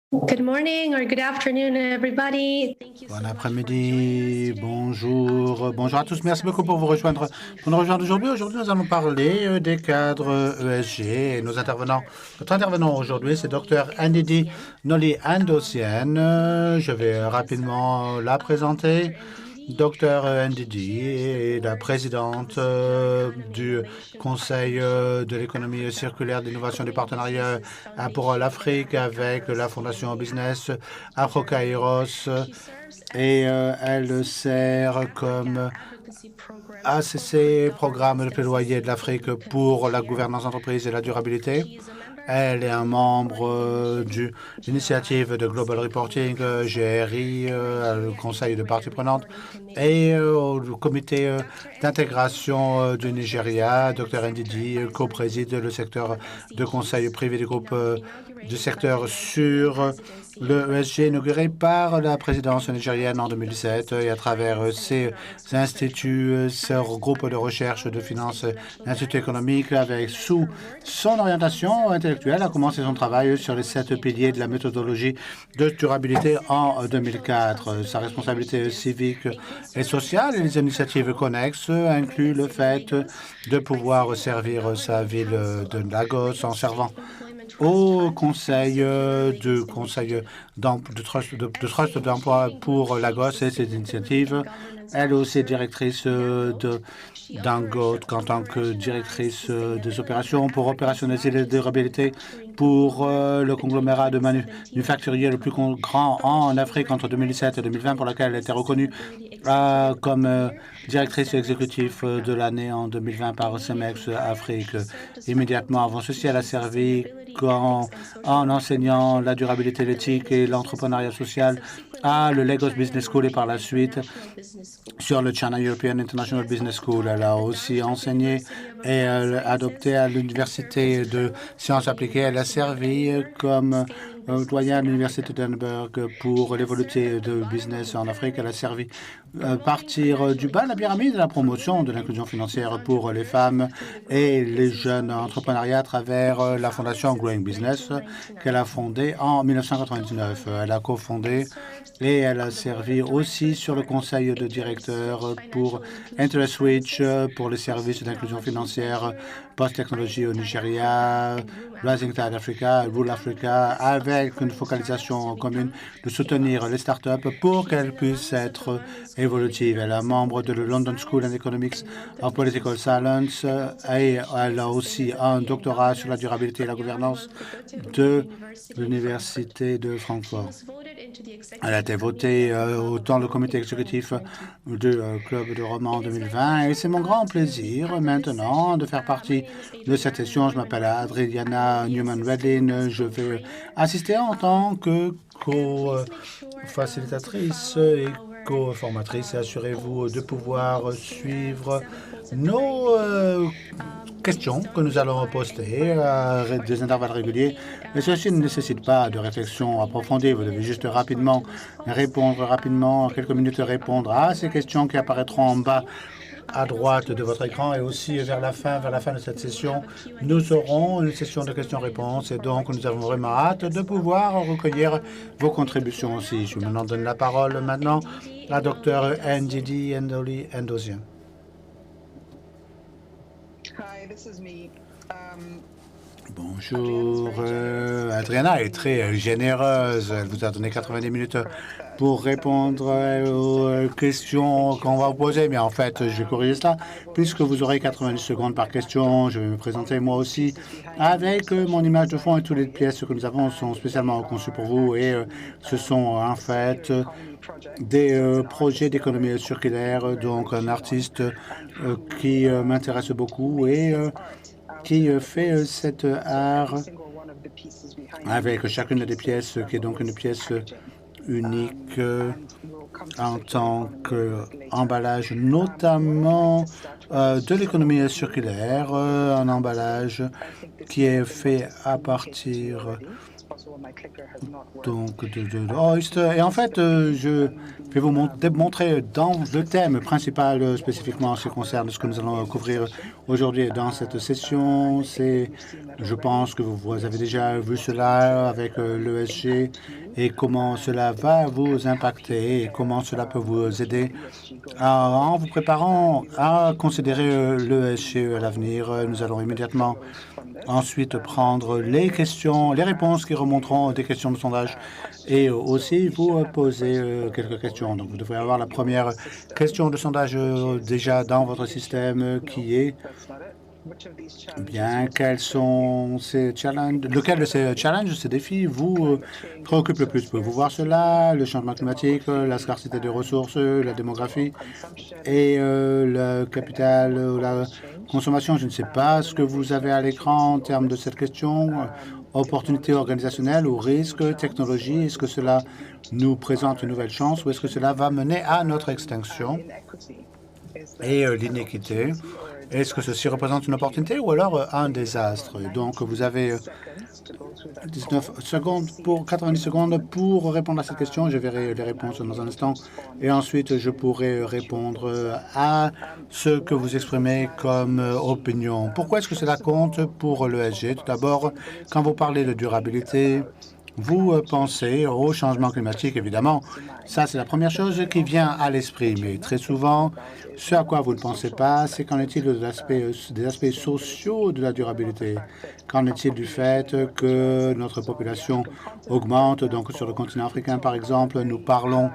Good morning or good afternoon, everybody. Bon après-midi, bonjour à tous. Merci beaucoup pour nous rejoindre aujourd'hui. Aujourd'hui, nous allons parler des cadres ESG et notre intervenant aujourd'hui, c'est Dr. Ndidi Noli Andosian. Je vais rapidement la présenter. Dr. Ndidi est la présidente du Conseil de l'économie circulaire, de l'innovation et des partenariats pour l'Afrique avec la Fondation Business Afro-Kairos et elle sert comme ACC, programme de plaidoyer de l'Afrique pour la gouvernance d'entreprise et la durabilité. Elle est un membre de l'initiative de Global Reporting, GRI, le conseil de parties prenantes, et au comité d'intégration du Nigeria. Dr. Ndidi co-préside le secteur de conseil privé du groupe du secteur sur le ESG inauguré par la présidence nigérienne en 2017 et à travers ces instituts, ce groupe de recherche de finances, l'institut économique, avec sous son orientation intellectuelle, a commencé son travail sur les 7 piliers de la méthodologie de durabilité en 2004. Sa responsabilité civique et sociale et les initiatives connexes incluent le fait de pouvoir servir sa ville de Lagos en servant au conseil de trust d'emploi pour Lagos et ses initiatives. Elle est aussi directrice de Dangote en tant que directrice des opérations pour opérationnaliser la durabilité pour le conglomérat de manufacturiers le plus grand en Afrique entre 2017 et 2020, pour laquelle elle a été reconnue comme directrice exécutive de l'année en 2020 par CEMEX Afrique. Immédiatement avant ceci, elle a servi en enseignant la durabilité, l'éthique et l'entrepreneuriat social à le Lagos Business School et par la suite sur le China European International Business School. Elle a aussi enseigné et adopté à l'Université de sciences appliquées. Elle a servi comme doyen de l'Université d'Edinburgh pour l'évolution de business en Afrique. Elle a servi partir du bas de la pyramide de la promotion de l'inclusion financière pour les femmes et les jeunes entrepreneuriats à travers la fondation Growing Business qu'elle a fondée en 1999. Elle a cofondé et elle a servi aussi sur le conseil de directeur pour Interest Switch, pour les services d'inclusion financière, post-technologie au Nigeria, Rising Tide Africa, Rule Africa, avec une focalisation commune de soutenir les startups pour qu'elles puissent être évolutives. Elle est membre de la London School of Economics of Political Science et elle a aussi un doctorat sur la durabilité et la gouvernance de l'Université de Francfort. Elle a été votée dans le comité exécutif du Club de Rome en 2020 et c'est mon grand plaisir maintenant de faire partie de cette session. Je m'appelle Adriana Newman-Redlin. Je vais assister en tant que co-facilitatrice et co-formatrice. Assurez-vous de pouvoir suivre nos questions que nous allons poster à des intervalles réguliers. Mais ceci ne nécessite pas de réflexion approfondie. Vous devez juste rapidement, en quelques minutes, répondre à ces questions qui apparaîtront en bas à droite de votre écran et aussi vers la fin de cette session, nous aurons une session de questions-réponses et donc nous avons vraiment hâte de pouvoir recueillir vos contributions aussi. Je me donne la parole maintenant à Dr. Ndidi Noli Andosian. Bonjour, Adriana est très généreuse. Elle vous a donné 90 minutes pour répondre aux questions qu'on va vous poser. Mais en fait, je vais corriger cela. Puisque vous aurez 90 secondes par question, je vais me présenter moi aussi avec mon image de fond et toutes les pièces que nous avons sont spécialement conçues pour vous. Et ce sont en fait des projets d'économie circulaire. Donc un artiste qui m'intéresse beaucoup et qui fait cet art avec chacune des pièces, qui est donc une pièce unique en tant qu'emballage, notamment de l'économie circulaire, un emballage qui est fait à partir donc de Oyster. Et en fait, je vais vous montrer dans le thème principal spécifiquement en ce qui concerne ce que nous allons couvrir aujourd'hui dans cette session. Je pense que vous avez déjà vu cela avec l'ESG et comment cela va vous impacter et comment cela peut vous aider en vous préparant à considérer l'ESG à l'avenir. Nous allons immédiatement ensuite prendre les questions, les réponses qui remonteront des questions de sondage et aussi vous poser quelques questions. Donc, vous devrez avoir la première question de sondage déjà dans votre système qui est bien, quels sont ces challenges, lequel de ces challenges, ces défis vous préoccupe le plus? Pouvez-vous voir cela? Le changement climatique, la scarcité des ressources, la démographie et le capital, la consommation. Je ne sais pas ce que vous avez à l'écran en termes de cette question. Opportunité organisationnelle ou risque, technologie, est-ce que cela nous présente une nouvelle chance ou est-ce que cela va mener à notre extinction? Et l'inéquité, est-ce que ceci représente une opportunité ou alors un désastre? Donc, vous avez 90 secondes pour répondre à cette question. Je verrai les réponses dans un instant. Et ensuite, je pourrai répondre à ce que vous exprimez comme opinion. Pourquoi est-ce que cela compte pour l'ESG? Tout d'abord, quand vous parlez de durabilité, vous pensez au changement climatique, évidemment. Ça, c'est la première chose qui vient à l'esprit. Mais très souvent, ce à quoi vous ne pensez pas, c'est qu'en est-il des aspects sociaux de la durabilité? Qu'en est-il du fait que notre population augmente? Donc, sur le continent africain, par exemple, nous parlons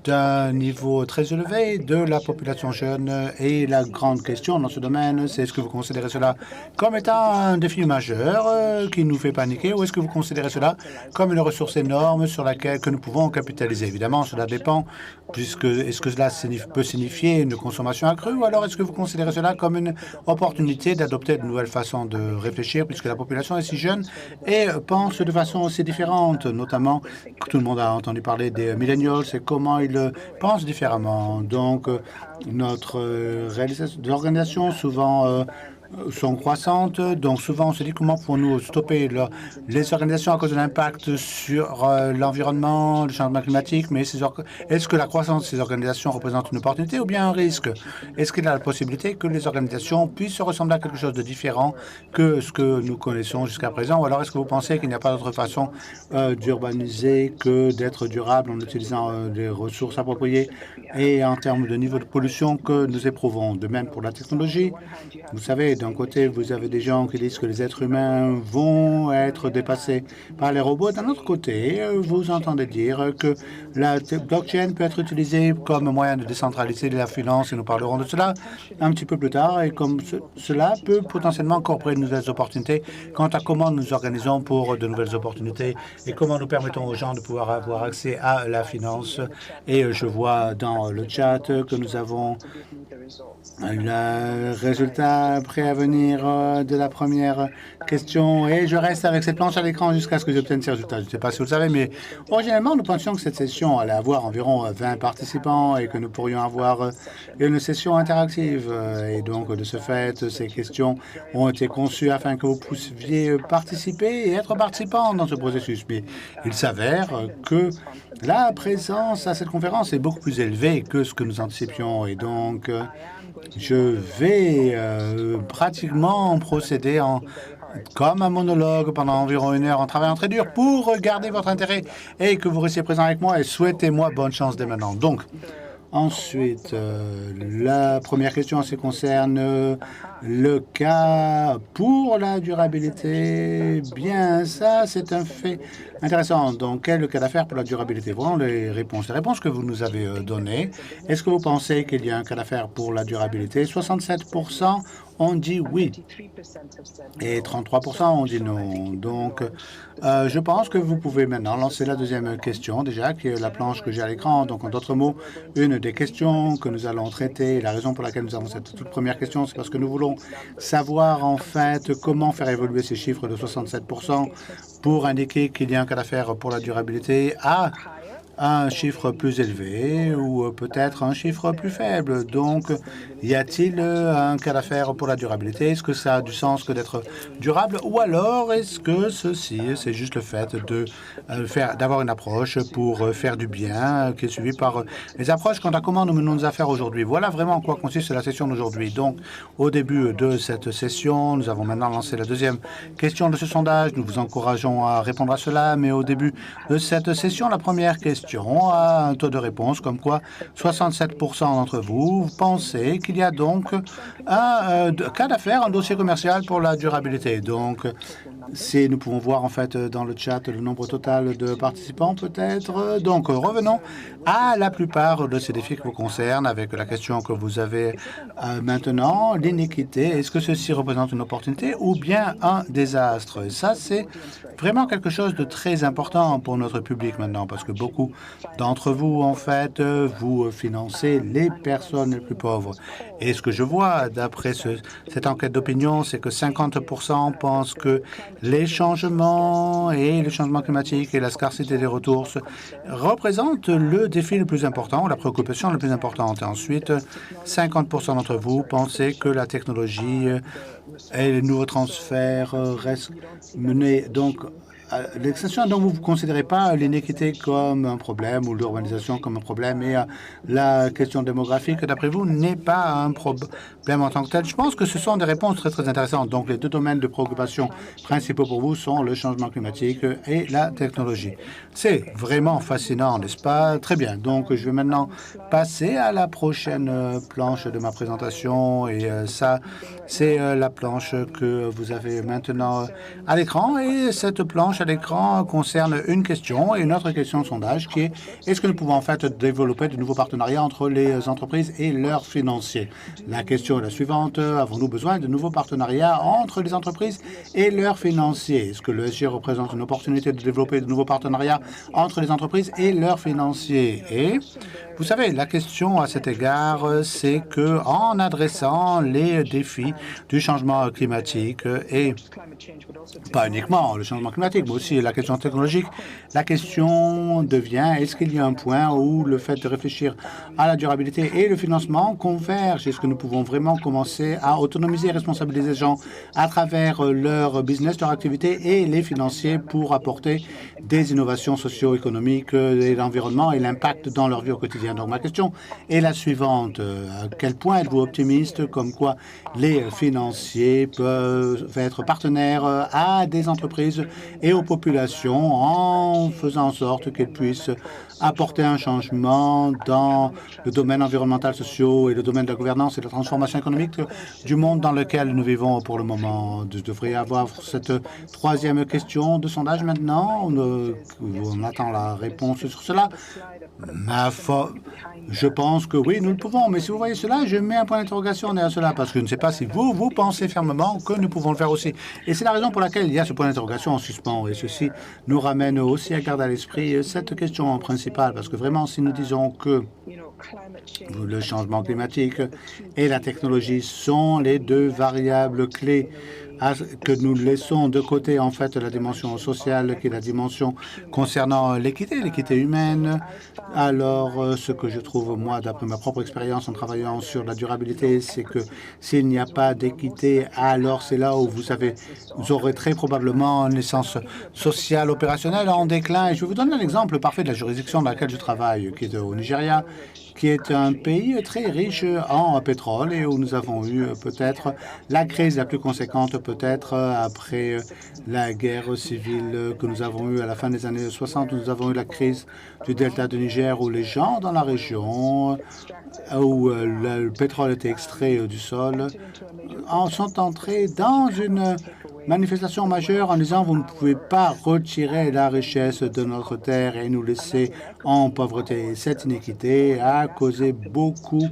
d'un niveau très élevé de la population jeune. Et la grande question dans ce domaine, c'est est-ce que vous considérez cela comme étant un défi majeur qui nous fait paniquer ou est-ce que vous considérez cela comme une ressource énorme sur laquelle que nous pouvons capitaliser? Évidemment, cela dépend, puisque est-ce que cela peut signifier une consommation accrue ou alors est-ce que vous considérez cela comme une opportunité d'adopter de nouvelles façons de réfléchir puisque la population est si jeune et pense de façon aussi différente, notamment tout le monde a entendu parler des millennials et comment ils pensent différemment. Donc, notre organisation souvent sont croissantes. Donc, souvent, on se dit comment pouvons-nous stopper les organisations à cause de l'impact sur l'environnement, le changement climatique, mais est-ce que la croissance de ces organisations représente une opportunité ou bien un risque? Est-ce qu'il y a la possibilité que les organisations puissent ressembler à quelque chose de différent que ce que nous connaissons jusqu'à présent? Ou alors, est-ce que vous pensez qu'il n'y a pas d'autre façon d'urbaniser que d'être durable en utilisant des ressources appropriées et en termes de niveau de pollution que nous éprouvons? De même pour la technologie, vous savez, d'un côté, vous avez des gens qui disent que les êtres humains vont être dépassés par les robots. D'un autre côté, vous entendez dire que la blockchain peut être utilisée comme moyen de décentraliser la finance, et nous parlerons de cela un petit peu plus tard, et comme cela peut potentiellement incorporer de nouvelles opportunités quant à comment nous organisons pour de nouvelles opportunités et comment nous permettons aux gens de pouvoir avoir accès à la finance. Et je vois dans le chat que nous avons le résultat prêt à venir de la première question et je reste avec cette planche à l'écran jusqu'à ce que j'obtienne ces résultats. Je ne sais pas si vous le savez, mais originalement, nous pensions que cette session allait avoir environ 20 participants et que nous pourrions avoir une session interactive. Et donc, de ce fait, ces questions ont été conçues afin que vous puissiez participer et être participants dans ce processus. Mais il s'avère que la présence à cette conférence est beaucoup plus élevée que ce que nous anticipions. Et donc, je vais pratiquement procéder comme un monologue pendant environ 1 heure en travaillant très dur pour garder votre intérêt et que vous restiez présent avec moi et souhaitez-moi bonne chance dès maintenant. Donc, ensuite, la première question en ce qui concerne le cas pour la durabilité. Bien, ça, c'est un fait intéressant. Donc, quel est le cas d'affaires pour la durabilité? Voyons les réponses. Les réponses que vous nous avez données. Est-ce que vous pensez qu'il y a un cas d'affaires pour la durabilité? 67% ont dit oui et 33% ont dit non. Donc, je pense que vous pouvez maintenant lancer la deuxième question, déjà, qui est la planche que j'ai à l'écran. Donc, en d'autres mots, une des questions que nous allons traiter, la raison pour laquelle nous avons cette toute première question, c'est parce que nous voulons savoir, en fait, comment faire évoluer ces chiffres de 67% pour indiquer qu'il y a un cas d'affaires pour la durabilité à un chiffre plus élevé ou peut-être un chiffre plus faible. Donc, y a-t-il un cas d'affaire pour la durabilité? Est-ce que ça a du sens que d'être durable? Ou alors est-ce que ceci, c'est juste le fait de d'avoir une approche pour faire du bien qui est suivie par les approches quant à comment nous menons nos affaires aujourd'hui? Voilà vraiment en quoi consiste la session d'aujourd'hui. Donc, au début de cette session, nous avons maintenant lancé la deuxième question de ce sondage. Nous vous encourageons à répondre à cela, mais au début de cette session, la première question a un taux de réponse comme quoi 67% d'entre vous pensez qu'il y a donc un cas d'affaires, un dossier commercial pour la durabilité. Donc, si nous pouvons voir en fait dans le chat le nombre total de participants peut-être. Donc, revenons à la plupart de ces défis qui vous concernent avec la question que vous avez maintenant, l'iniquité. Est-ce que ceci représente une opportunité ou bien un désastre? Et ça, c'est vraiment quelque chose de très important pour notre public maintenant parce que beaucoup d'entre vous, en fait, vous financez les personnes les plus pauvres. Et ce que je vois d'après cette enquête d'opinion, c'est que 50% pensent que les changements et le changement climatique et la scarcité des ressources représentent le défi le plus important, la préoccupation la plus importante. Et ensuite, 50% d'entre vous pensez que la technologie et les nouveaux transferts restent menés donc l'extension, donc vous ne considérez pas l'inéquité comme un problème ou l'urbanisation comme un problème et la question démographique, d'après vous, n'est pas un problème en tant que tel. Je pense que ce sont des réponses très, très intéressantes. Donc, les deux domaines de préoccupation principaux pour vous sont le changement climatique et la technologie. C'est vraiment fascinant, n'est-ce pas? Très bien. Donc, je vais maintenant passer à la prochaine planche de ma présentation et ça, c'est la planche que vous avez maintenant à l'écran et cette planche à l'écran concerne une question et une autre question de sondage qui est est-ce que nous pouvons en fait développer de nouveaux partenariats entre les entreprises et leurs financiers? La question est la suivante, avons-nous besoin de nouveaux partenariats entre les entreprises et leurs financiers? Est-ce que le SG représente une opportunité de développer de nouveaux partenariats entre les entreprises et leurs financiers? Et vous savez, la question à cet égard, c'est que en adressant les défis du changement climatique et pas uniquement le changement climatique, mais aussi la question technologique, la question devient est-ce qu'il y a un point où le fait de réfléchir à la durabilité et le financement convergent? Est-ce que nous pouvons vraiment commencer à autonomiser et responsabiliser les gens à travers leur business, leur activité et les financiers pour apporter des innovations socio-économiques et l'environnement et l'impact dans leur vie au quotidien? Donc ma question est la suivante. À quel point êtes-vous optimiste comme quoi les financiers peuvent être partenaires à des entreprises et aux populations en faisant en sorte qu'elles puissent apporter un changement dans le domaine environnemental, social et le domaine de la gouvernance et de la transformation économique du monde dans lequel nous vivons pour le moment? Je devrais avoir cette troisième question de sondage maintenant. On attend la réponse sur cela. Je pense que oui, nous le pouvons. Mais si vous voyez cela, je mets un point d'interrogation derrière cela parce que je ne sais pas si vous pensez fermement que nous pouvons le faire aussi. Et c'est la raison pour laquelle il y a ce point d'interrogation en suspens. Et ceci nous ramène aussi à garder à l'esprit cette question principale parce que vraiment, si nous disons que le changement climatique et la technologie sont les deux variables clés que nous laissons de côté en fait la dimension sociale qui est la dimension concernant l'équité humaine. Alors ce que je trouve moi d'après ma propre expérience en travaillant sur la durabilité, c'est que s'il n'y a pas d'équité, alors c'est là où vous aurez très probablement une essence sociale opérationnelle en déclin. Et je vais vous donner un exemple parfait de la juridiction dans laquelle je travaille, qui est au Nigeria, qui est un pays très riche en pétrole et où nous avons eu peut-être la crise la plus conséquente peut-être après la guerre civile que nous avons eue à la fin des années 60. Nous avons eu la crise du delta du Niger où les gens dans la région où le pétrole était extrait du sol en sont entrés dans une manifestation majeure en disant vous ne pouvez pas retirer la richesse de notre terre et nous laisser en pauvreté. Cette inéquité a causé beaucoup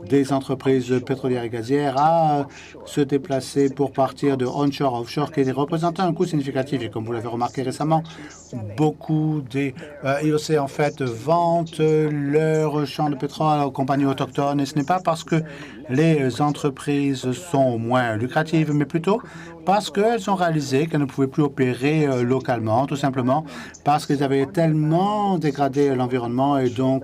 des entreprises pétrolières et gazières à se déplacer pour partir de onshore à offshore, qui représente un coût significatif. Et comme vous l'avez remarqué récemment, beaucoup des IOC, en fait, vendent leurs champs de pétrole aux compagnies autochtones. Et ce n'est pas parce que les entreprises sont moins lucratives, mais plutôt parce qu'elles ont réalisé qu'elles ne pouvaient plus opérer localement, tout simplement parce qu'elles avaient tellement dégradé l'environnement. Et donc,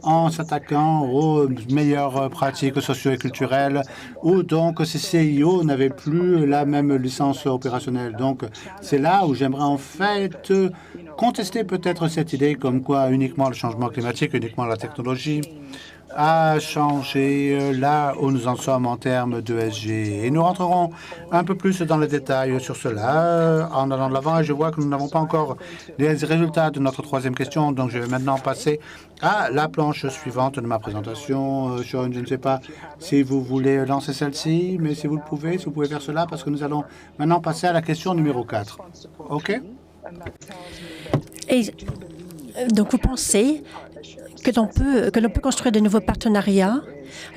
en s'attaquant aux meilleures pratiques socio et culturelles, ou donc ces CIO n'avaient plus la même licence opérationnelle. Donc, c'est là où j'aimerais en fait contester peut-être cette idée comme quoi uniquement le changement climatique, uniquement la technologie a changé là où nous en sommes en termes d'ESG. Et nous rentrerons un peu plus dans les détails sur cela en allant de l'avant. Et je vois que nous n'avons pas encore les résultats de notre troisième question. Donc, je vais maintenant passer à la planche suivante de ma présentation. Sean, je ne sais pas si vous voulez lancer celle-ci, mais si vous pouvez faire cela, parce que nous allons maintenant passer à la question numéro 4. OK? Et donc, vous pensez que l'on peut construire de nouveaux partenariats?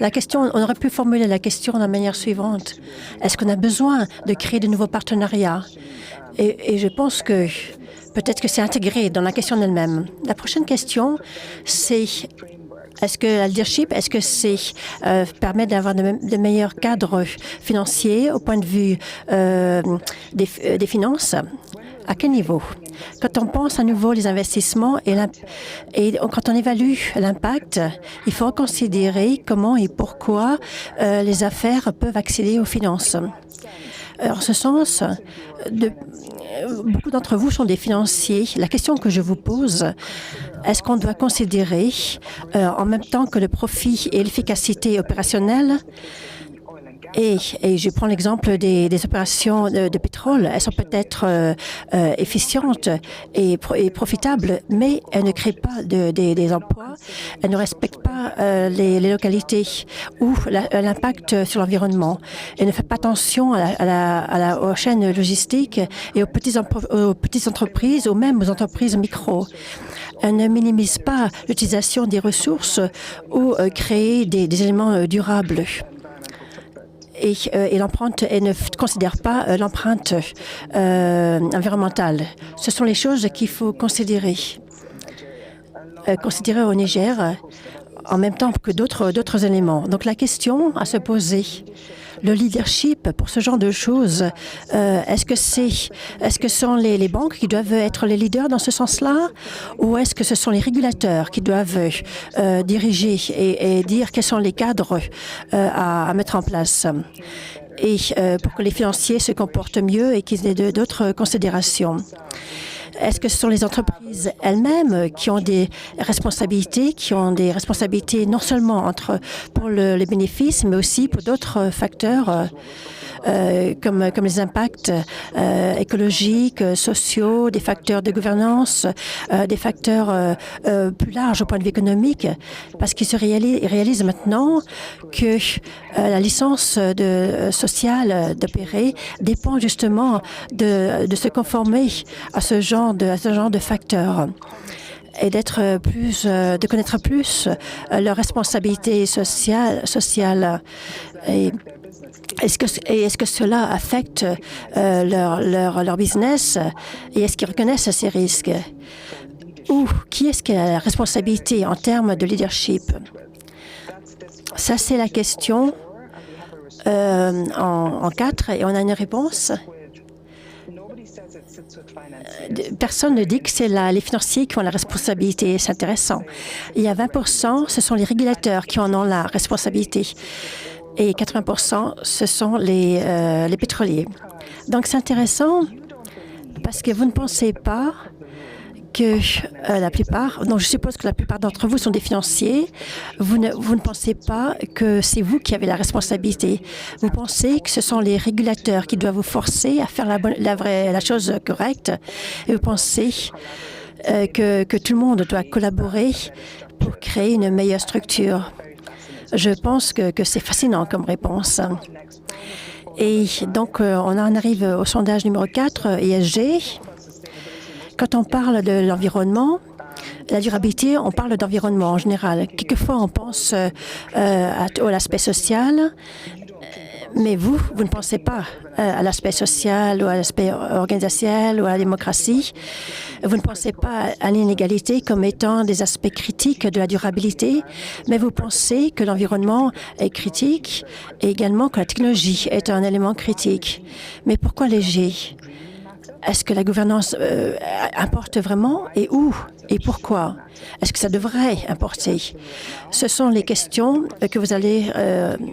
La question, on aurait pu formuler la question de la manière suivante. Est-ce qu'on a besoin de créer de nouveaux partenariats? Et je pense que peut-être que c'est intégré dans la question elle-même. La prochaine question, c'est est-ce que la leadership, est-ce que c'est permet d'avoir de meilleurs cadres financiers au point de vue des finances? À quel niveau? Quand on pense à nouveau les investissements et quand on évalue l'impact, il faut considérer comment et pourquoi les affaires peuvent accéder aux finances. En ce sens, beaucoup d'entre vous sont des financiers. La question que je vous pose, est-ce qu'on doit considérer en même temps que le profit et l'efficacité opérationnelle? Et je prends l'exemple des opérations de pétrole. Elles sont peut-être efficientes et profitables, mais elles ne créent pas des emplois. Elles ne respectent pas les localités ou l'impact sur l'environnement. Elles ne font pas attention aux chaînes logistiques et aux petites entreprises ou même aux entreprises micro. Elles ne minimisent pas l'utilisation des ressources ou créer des éléments durables. Et l'empreinte, elle ne considère pas l'empreinte environnementale. Ce sont les choses qu'il faut considérer. Considérer au Niger en même temps que d'autres éléments. Donc la question à se poser, le leadership pour ce genre de choses, est-ce que ce sont les banques qui doivent être les leaders dans ce sens-là, ou est-ce que ce sont les régulateurs qui doivent diriger et dire quels sont les cadres à mettre en place et pour que les financiers se comportent mieux et qu'ils aient d'autres considérations? Est-ce que ce sont les entreprises elles-mêmes qui ont des responsabilités, non seulement pour les bénéfices, mais aussi pour d'autres facteurs comme les impacts écologiques, sociaux, des facteurs de gouvernance, des facteurs plus larges au point de vue économique, parce qu'ils réalisent maintenant que la licence sociale d'opérer dépend justement de se conformer à ce genre de facteurs et de connaître plus leurs responsabilités sociales. Est-ce que cela affecte leur business et est-ce qu'ils reconnaissent ces risques? Ou qui est-ce qui a la responsabilité en termes de leadership? Ça, c'est la question en 4 et on a une réponse. Personne ne dit que c'est les financiers qui ont la responsabilité. C'est intéressant. Il y a 20%, ce sont les régulateurs qui en ont la responsabilité. Et 80%, ce sont les pétroliers. Donc, c'est intéressant parce que vous ne pensez pas que donc je suppose que la plupart d'entre vous sont des financiers. Vous ne pensez pas que c'est vous qui avez la responsabilité. Vous pensez que ce sont les régulateurs qui doivent vous forcer à faire la chose correcte. Et vous pensez que tout le monde doit collaborer pour créer une meilleure structure. Je pense que c'est fascinant comme réponse. Et donc, on en arrive au sondage numéro 4, ESG. Quand on parle de l'environnement, La durabilité, on parle d'environnement en général. Quelquefois, on pense à l'aspect social, mais vous ne pensez pas à l'aspect social ou à l'aspect organisationnel ou à la démocratie. Vous ne pensez pas à l'inégalité comme étant des aspects critiques de la durabilité, mais vous pensez que l'environnement est critique et également que la technologie est un élément critique. Mais pourquoi léger? Est-ce que la gouvernance importe vraiment et où et pourquoi? Est-ce que ça devrait importer? Ce sont les questions que vous allez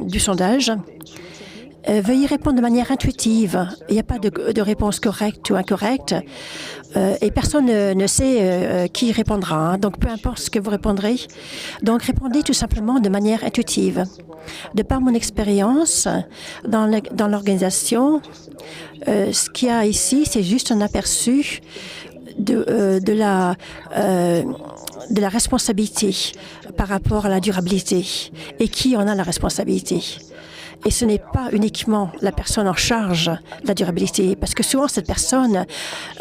du sondage. Veuillez répondre de manière intuitive. Il n'y a pas de réponse correcte ou incorrecte. Et personne ne sait qui répondra. Donc, peu importe ce que vous répondrez. Donc, répondez tout simplement de manière intuitive. De par mon expérience dans l'organisation, ce qu'il y a ici, c'est juste un aperçu de la responsabilité par rapport à la durabilité et qui en a la responsabilité. Et ce n'est pas uniquement la personne en charge de la durabilité, parce que souvent cette personne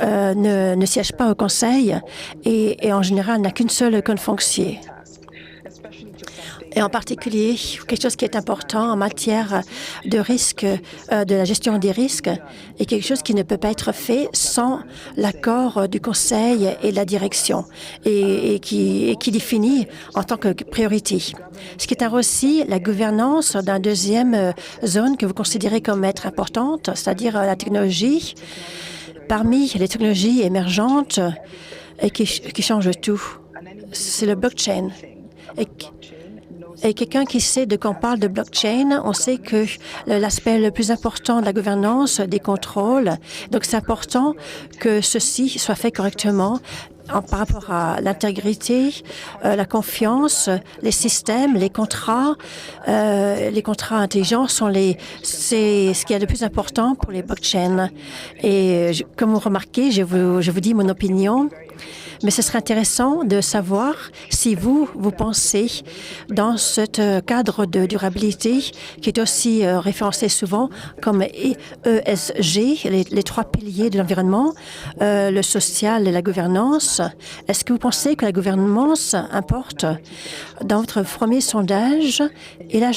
ne siège pas au conseil et en général n'a qu'une seule fonction. Et en particulier, quelque chose qui est important en matière de risque, de la gestion des risques, est quelque chose qui ne peut pas être fait sans l'accord du conseil et de la direction, et qui définit en tant que priorité. Ce qui est aussi la gouvernance d'une deuxième zone que vous considérez comme être importante, c'est-à-dire la technologie. Parmi les technologies émergentes et qui changent tout, c'est le blockchain. Et quelqu'un qui sait de quoi on parle de blockchain, on sait que l'aspect le plus important de la gouvernance, des contrôles, donc c'est important que ceci soit fait correctement par rapport à l'intégrité, la confiance, les systèmes, les contrats intelligents c'est ce qui est le plus important pour les blockchains. Et comme vous remarquez, je vous dis mon opinion. Mais ce serait intéressant de savoir si vous pensez dans ce cadre de durabilité qui est aussi référencé souvent comme ESG, les trois piliers de l'environnement, le social et la gouvernance. Est-ce que vous pensez que la gouvernance importe? Dans votre premier sondage, et là,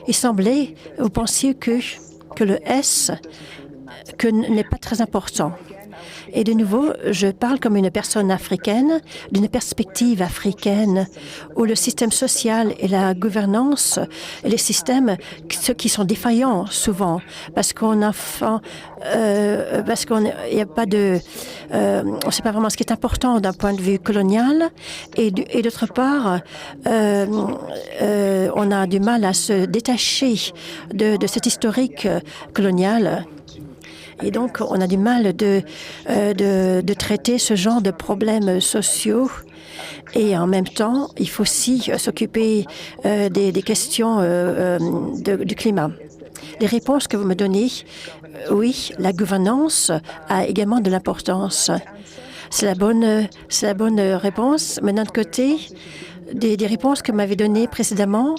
il semblait, vous pensiez que le S n'est pas très important. Et de nouveau, je parle comme une personne africaine, d'une perspective africaine, où le système social et la gouvernance, et les systèmes, ceux qui sont défaillants souvent, parce qu'on n'y a pas de, on ne sait pas vraiment ce qui est important d'un point de vue colonial, et d'autre part, on a du mal à se détacher de cet historique colonial. Et donc, on a du mal de traiter ce genre de problèmes sociaux. Et en même temps, il faut aussi s'occuper des questions du climat. Les réponses que vous me donnez, oui, la gouvernance a également de l'importance. C'est la bonne réponse. Mais d'un autre côté, des réponses que vous m'avez données précédemment,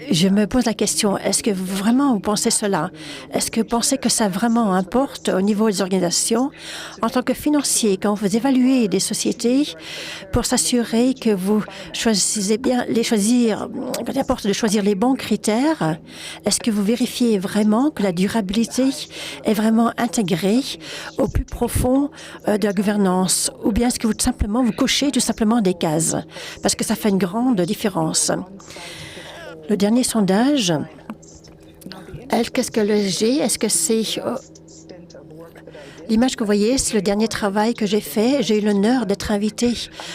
je me pose la question, est-ce que vraiment vous pensez cela? Est-ce que vous pensez que ça vraiment importe au niveau des organisations? En tant que financier, quand vous évaluez des sociétés pour s'assurer que vous choisissez bien quand il importe de choisir les bons critères, est-ce que vous vérifiez vraiment que la durabilité est vraiment intégrée au plus profond de la gouvernance? Ou bien est-ce que vous cochez tout simplement des cases? Parce que ça fait une grande différence. Le dernier sondage, qu'est-ce que le G? Est-ce que c'est... L'image que vous voyez, c'est le dernier travail que j'ai fait. J'ai eu l'honneur d'être invitée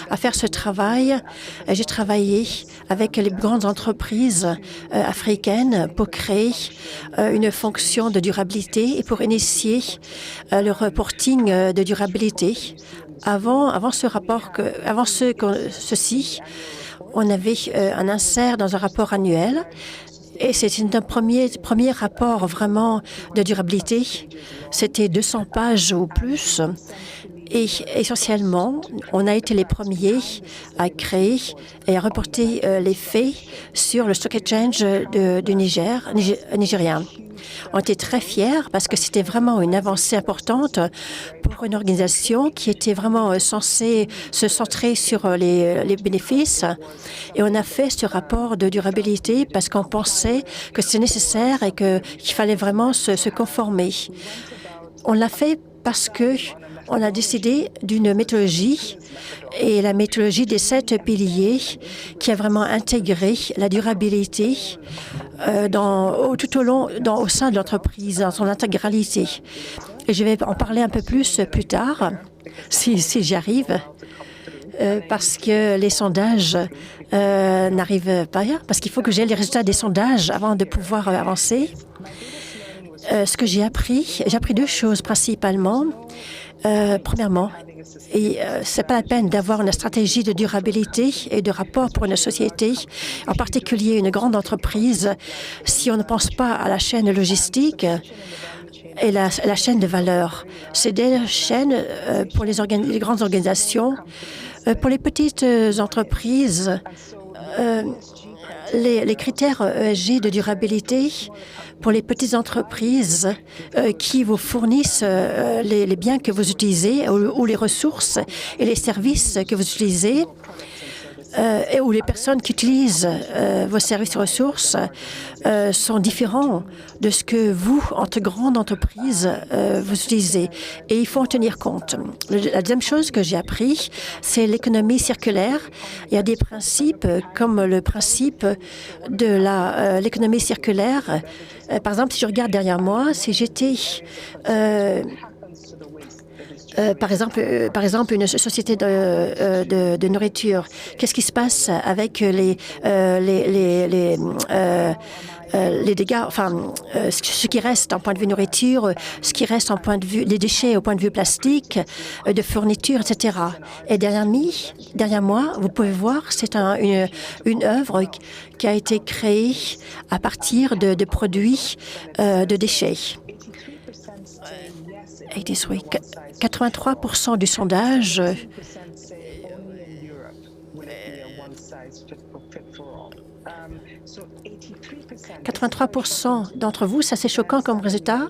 à faire ce travail. J'ai travaillé avec les grandes entreprises africaines pour créer une fonction de durabilité et pour initier le reporting de durabilité. Avant ceci, on avait un insert dans un rapport annuel et c'était un premier rapport vraiment de durabilité. C'était 200 pages ou plus. Et essentiellement, on a été les premiers à créer et à reporter les faits sur le Stock Exchange du Nigérien. On était très fiers parce que c'était vraiment une avancée importante pour une organisation qui était vraiment censée se centrer sur les bénéfices. Et on a fait ce rapport de durabilité parce qu'on pensait que c'était nécessaire et qu'il fallait vraiment se conformer. On l'a fait parce que on a décidé d'une méthodologie et la méthodologie des 7 piliers qui a vraiment intégré la durabilité tout au sein de l'entreprise, dans son intégralité. Et je vais en parler un peu plus tard, si j'y arrive, parce que les sondages n'arrivent pas, parce qu'il faut que j'ai les résultats des sondages avant de pouvoir avancer. Ce que j'ai appris 2 choses principalement. Premièrement, c'est pas la peine d'avoir une stratégie de durabilité et de rapport pour une société, en particulier une grande entreprise, si on ne pense pas à la chaîne logistique et la chaîne de valeur. C'est des chaînes pour les grandes organisations. Pour les petites entreprises, les critères ESG de durabilité pour les petites entreprises qui vous fournissent les biens que vous utilisez ou les ressources et les services que vous utilisez ou les personnes qui utilisent vos services et ressources sont différents de ce que vous, entre grandes entreprises, vous utilisez. Et il faut en tenir compte. La deuxième chose que j'ai appris, c'est l'économie circulaire. Il y a des principes comme le principe de l'économie circulaire. Par exemple, si je regarde derrière moi, si j'étais par exemple, une société de nourriture, qu'est-ce qui se passe avec les dégâts, enfin, ce qui reste en point de vue nourriture, ce qui reste en point de vue des déchets au point de vue plastique, de fourniture, etc. Et derrière moi, vous pouvez voir, c'est une œuvre qui a été créée à partir de produits de déchets. 83% du sondage d'entre vous, ça c'est choquant comme résultat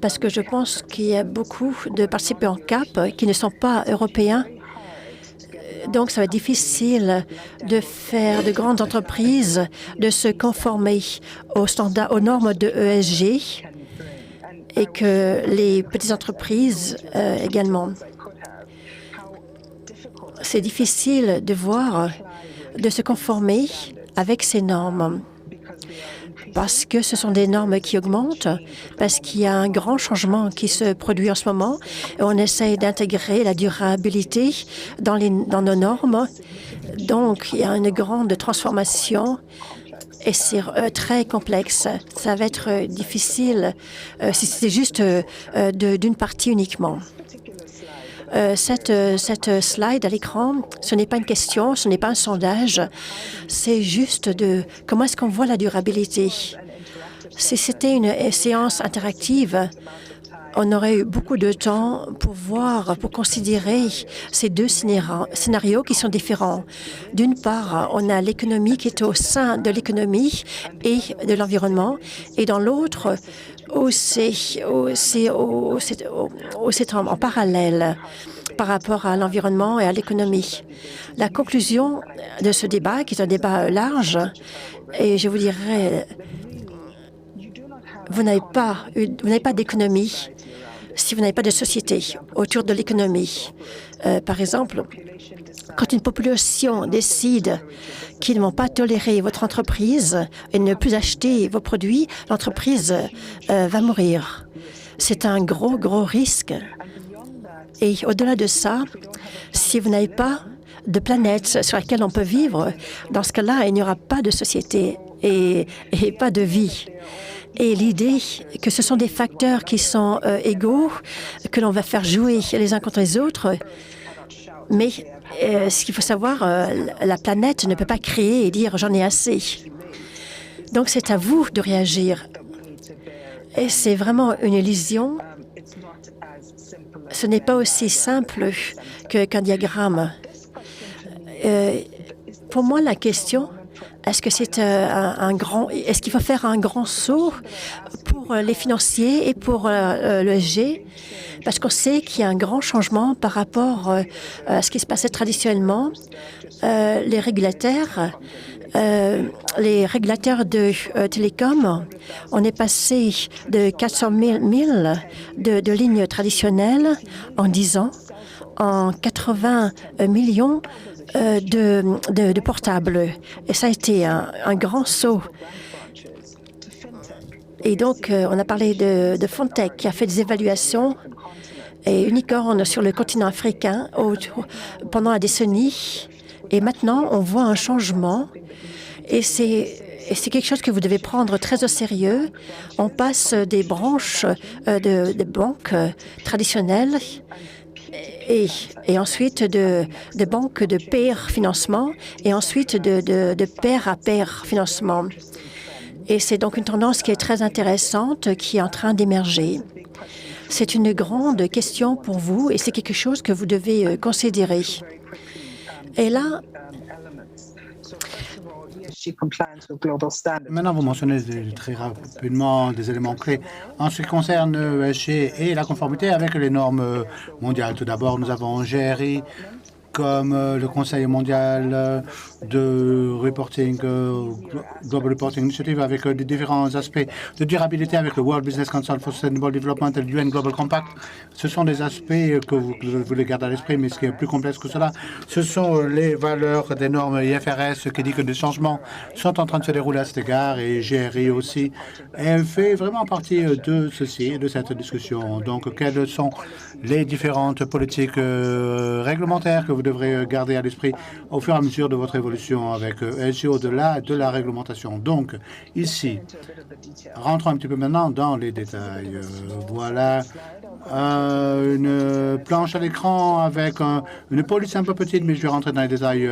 parce que je pense qu'il y a beaucoup de participants CAP qui ne sont pas européens. Donc, ça va être difficile de faire de grandes entreprises de se conformer aux standards, aux normes de ESG et que les petites entreprises également. C'est difficile de voir, de se conformer avec ces normes parce que ce sont des normes qui augmentent, parce qu'il y a un grand changement qui se produit en ce moment et on essaie d'intégrer la durabilité dans nos normes. Donc, il y a une grande transformation et c'est très complexe. Ça va être difficile si c'est juste d'une partie uniquement. Cette slide à l'écran, ce n'est pas une question, ce n'est pas un sondage, c'est juste comment est-ce qu'on voit la durabilité. Si c'était une séance interactive, on aurait eu beaucoup de temps pour considérer ces 2 scénarios qui sont différents. D'une part, on a l'économie qui est au sein de l'économie et de l'environnement, et dans l'autre, c'est en parallèle par rapport à l'environnement et à l'économie. La conclusion de ce débat, qui est un débat large, et je vous dirais, vous n'avez pas d'économie si vous n'avez pas de société autour de l'économie. Par exemple, quand une population décide qu'ils ne vont pas tolérer votre entreprise et ne plus acheter vos produits, l'entreprise va mourir. C'est un gros risque. Et au-delà de ça, si vous n'avez pas de planète sur laquelle on peut vivre, dans ce cas-là, il n'y aura pas de société et pas de vie. Et l'idée que ce sont des facteurs qui sont égaux, que l'on va faire jouer les uns contre les autres, mais ce qu'il faut savoir, la planète ne peut pas créer et dire « j'en ai assez ». Donc c'est à vous de réagir. Et c'est vraiment une illusion. Ce n'est pas aussi simple qu'un diagramme. Pour moi, la question, Est-ce que c'est est-ce qu'il faut faire un grand saut pour les financiers et pour l'ESG? Parce qu'on sait qu'il y a un grand changement par rapport à ce qui se passait traditionnellement. Les régulateurs de télécom, on est passé de 400 000 de lignes traditionnelles en 10 ans en 80 millions de portables. Et ça a été un grand saut. Et donc, on a parlé de Fontech qui a fait des évaluations et Unicorn sur le continent africain pendant la décennie. Et maintenant, on voit un changement et c'est quelque chose que vous devez prendre très au sérieux. On passe des branches de banques traditionnelles et ensuite de banques de pair financement et ensuite de pair à pair financement. Et c'est donc une tendance qui est très intéressante, qui est en train d'émerger. C'est une grande question pour vous et c'est quelque chose que vous devez considérer. Et là, maintenant, vous mentionnez très rapidement des éléments clés en ce qui concerne ESG et la conformité avec les normes mondiales. Tout d'abord, nous avons GRI comme le Conseil mondial de reporting, Global Reporting Initiative, avec des différents aspects de durabilité avec le World Business Council for Sustainable Development et le UN Global Compact. Ce sont des aspects que vous voulez garder à l'esprit, mais ce qui est plus complexe que cela, ce sont les valeurs des normes IFRS qui dit que des changements sont en train de se dérouler à cet égard, et GRI aussi elle fait vraiment partie de ceci, de cette discussion. Donc, quelles sont les différentes politiques réglementaires que vous devrez garder à l'esprit au fur et à mesure de votre évolution avec ESG au-delà de la réglementation. Donc, ici, rentrons un petit peu maintenant dans les détails. Voilà une planche à l'écran avec une police un peu petite, mais je vais rentrer dans les détails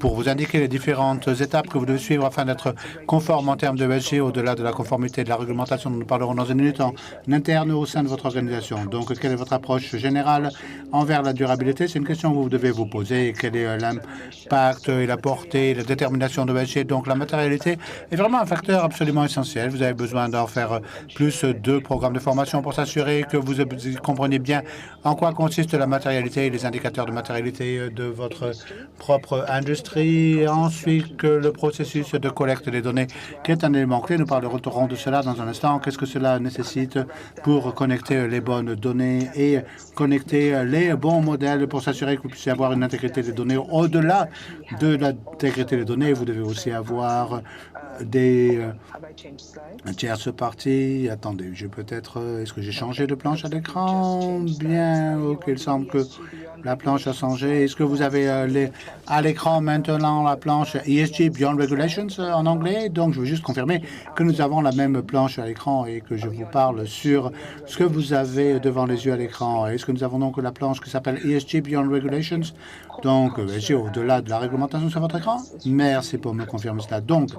pour vous indiquer les différentes étapes que vous devez suivre afin d'être conforme en termes de ESG au-delà de la conformité et de la réglementation dont nous parlerons dans une minute en interne au sein de votre organisation. Donc, quelle est votre approche générale envers la durabilité? C'est une question que vous devez vous poser. Quel est l'impact et la portée, la détermination de ESG? Donc, la matérialité est vraiment un facteur absolument essentiel. Vous avez besoin d'en faire plus de programmes de formation pour s'assurer que vous compreniez bien en quoi consiste la matérialité et les indicateurs de matérialité de votre propre industrie. Et ensuite, que le processus de collecte des données, qui est un élément clé. Nous parlerons de cela dans un instant. Qu'est-ce que cela nécessite pour connecter les bonnes données et connecter les bons modèles pour s'assurer que vous puissiez avoir une intégrité des données. Au-delà de l'intégrité des données, vous devez aussi avoir des tierces parties. Attendez, j'ai peut-être... Est-ce que j'ai changé de planche à l'écran? Bien, ok, il semble que la planche a changé. Est-ce que vous avez à l'écran maintenant la planche ESG Beyond Regulations en anglais? Donc, je veux juste confirmer que nous avons la même planche à l'écran et que je vous parle sur ce que vous avez devant les yeux à l'écran. Est-ce que nous avons donc la planche qui s'appelle ESG Beyond Regulations? Donc, ESG au-delà de la réglementation sur votre écran? Merci pour me confirmer cela. Donc,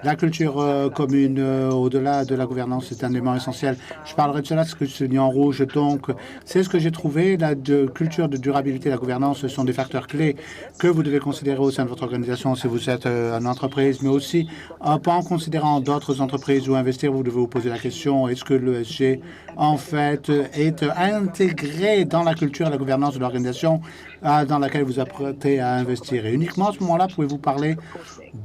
la culture commune au-delà de la gouvernance, c'est un élément essentiel. Je parlerai de cela, ce que je suis en rouge. Donc, c'est ce que j'ai trouvé. La culture de durabilité et la gouvernance, ce sont des facteurs clés que vous devez considérer au sein de votre organisation si vous êtes une entreprise, mais aussi pas en considérant d'autres entreprises ou investir, vous devez vous poser la question, est-ce que l'ESG, en fait, est intégré dans la culture et la gouvernance de l'organisation dans laquelle vous apprêtez à investir? Et uniquement à ce moment-là, pouvez-vous parler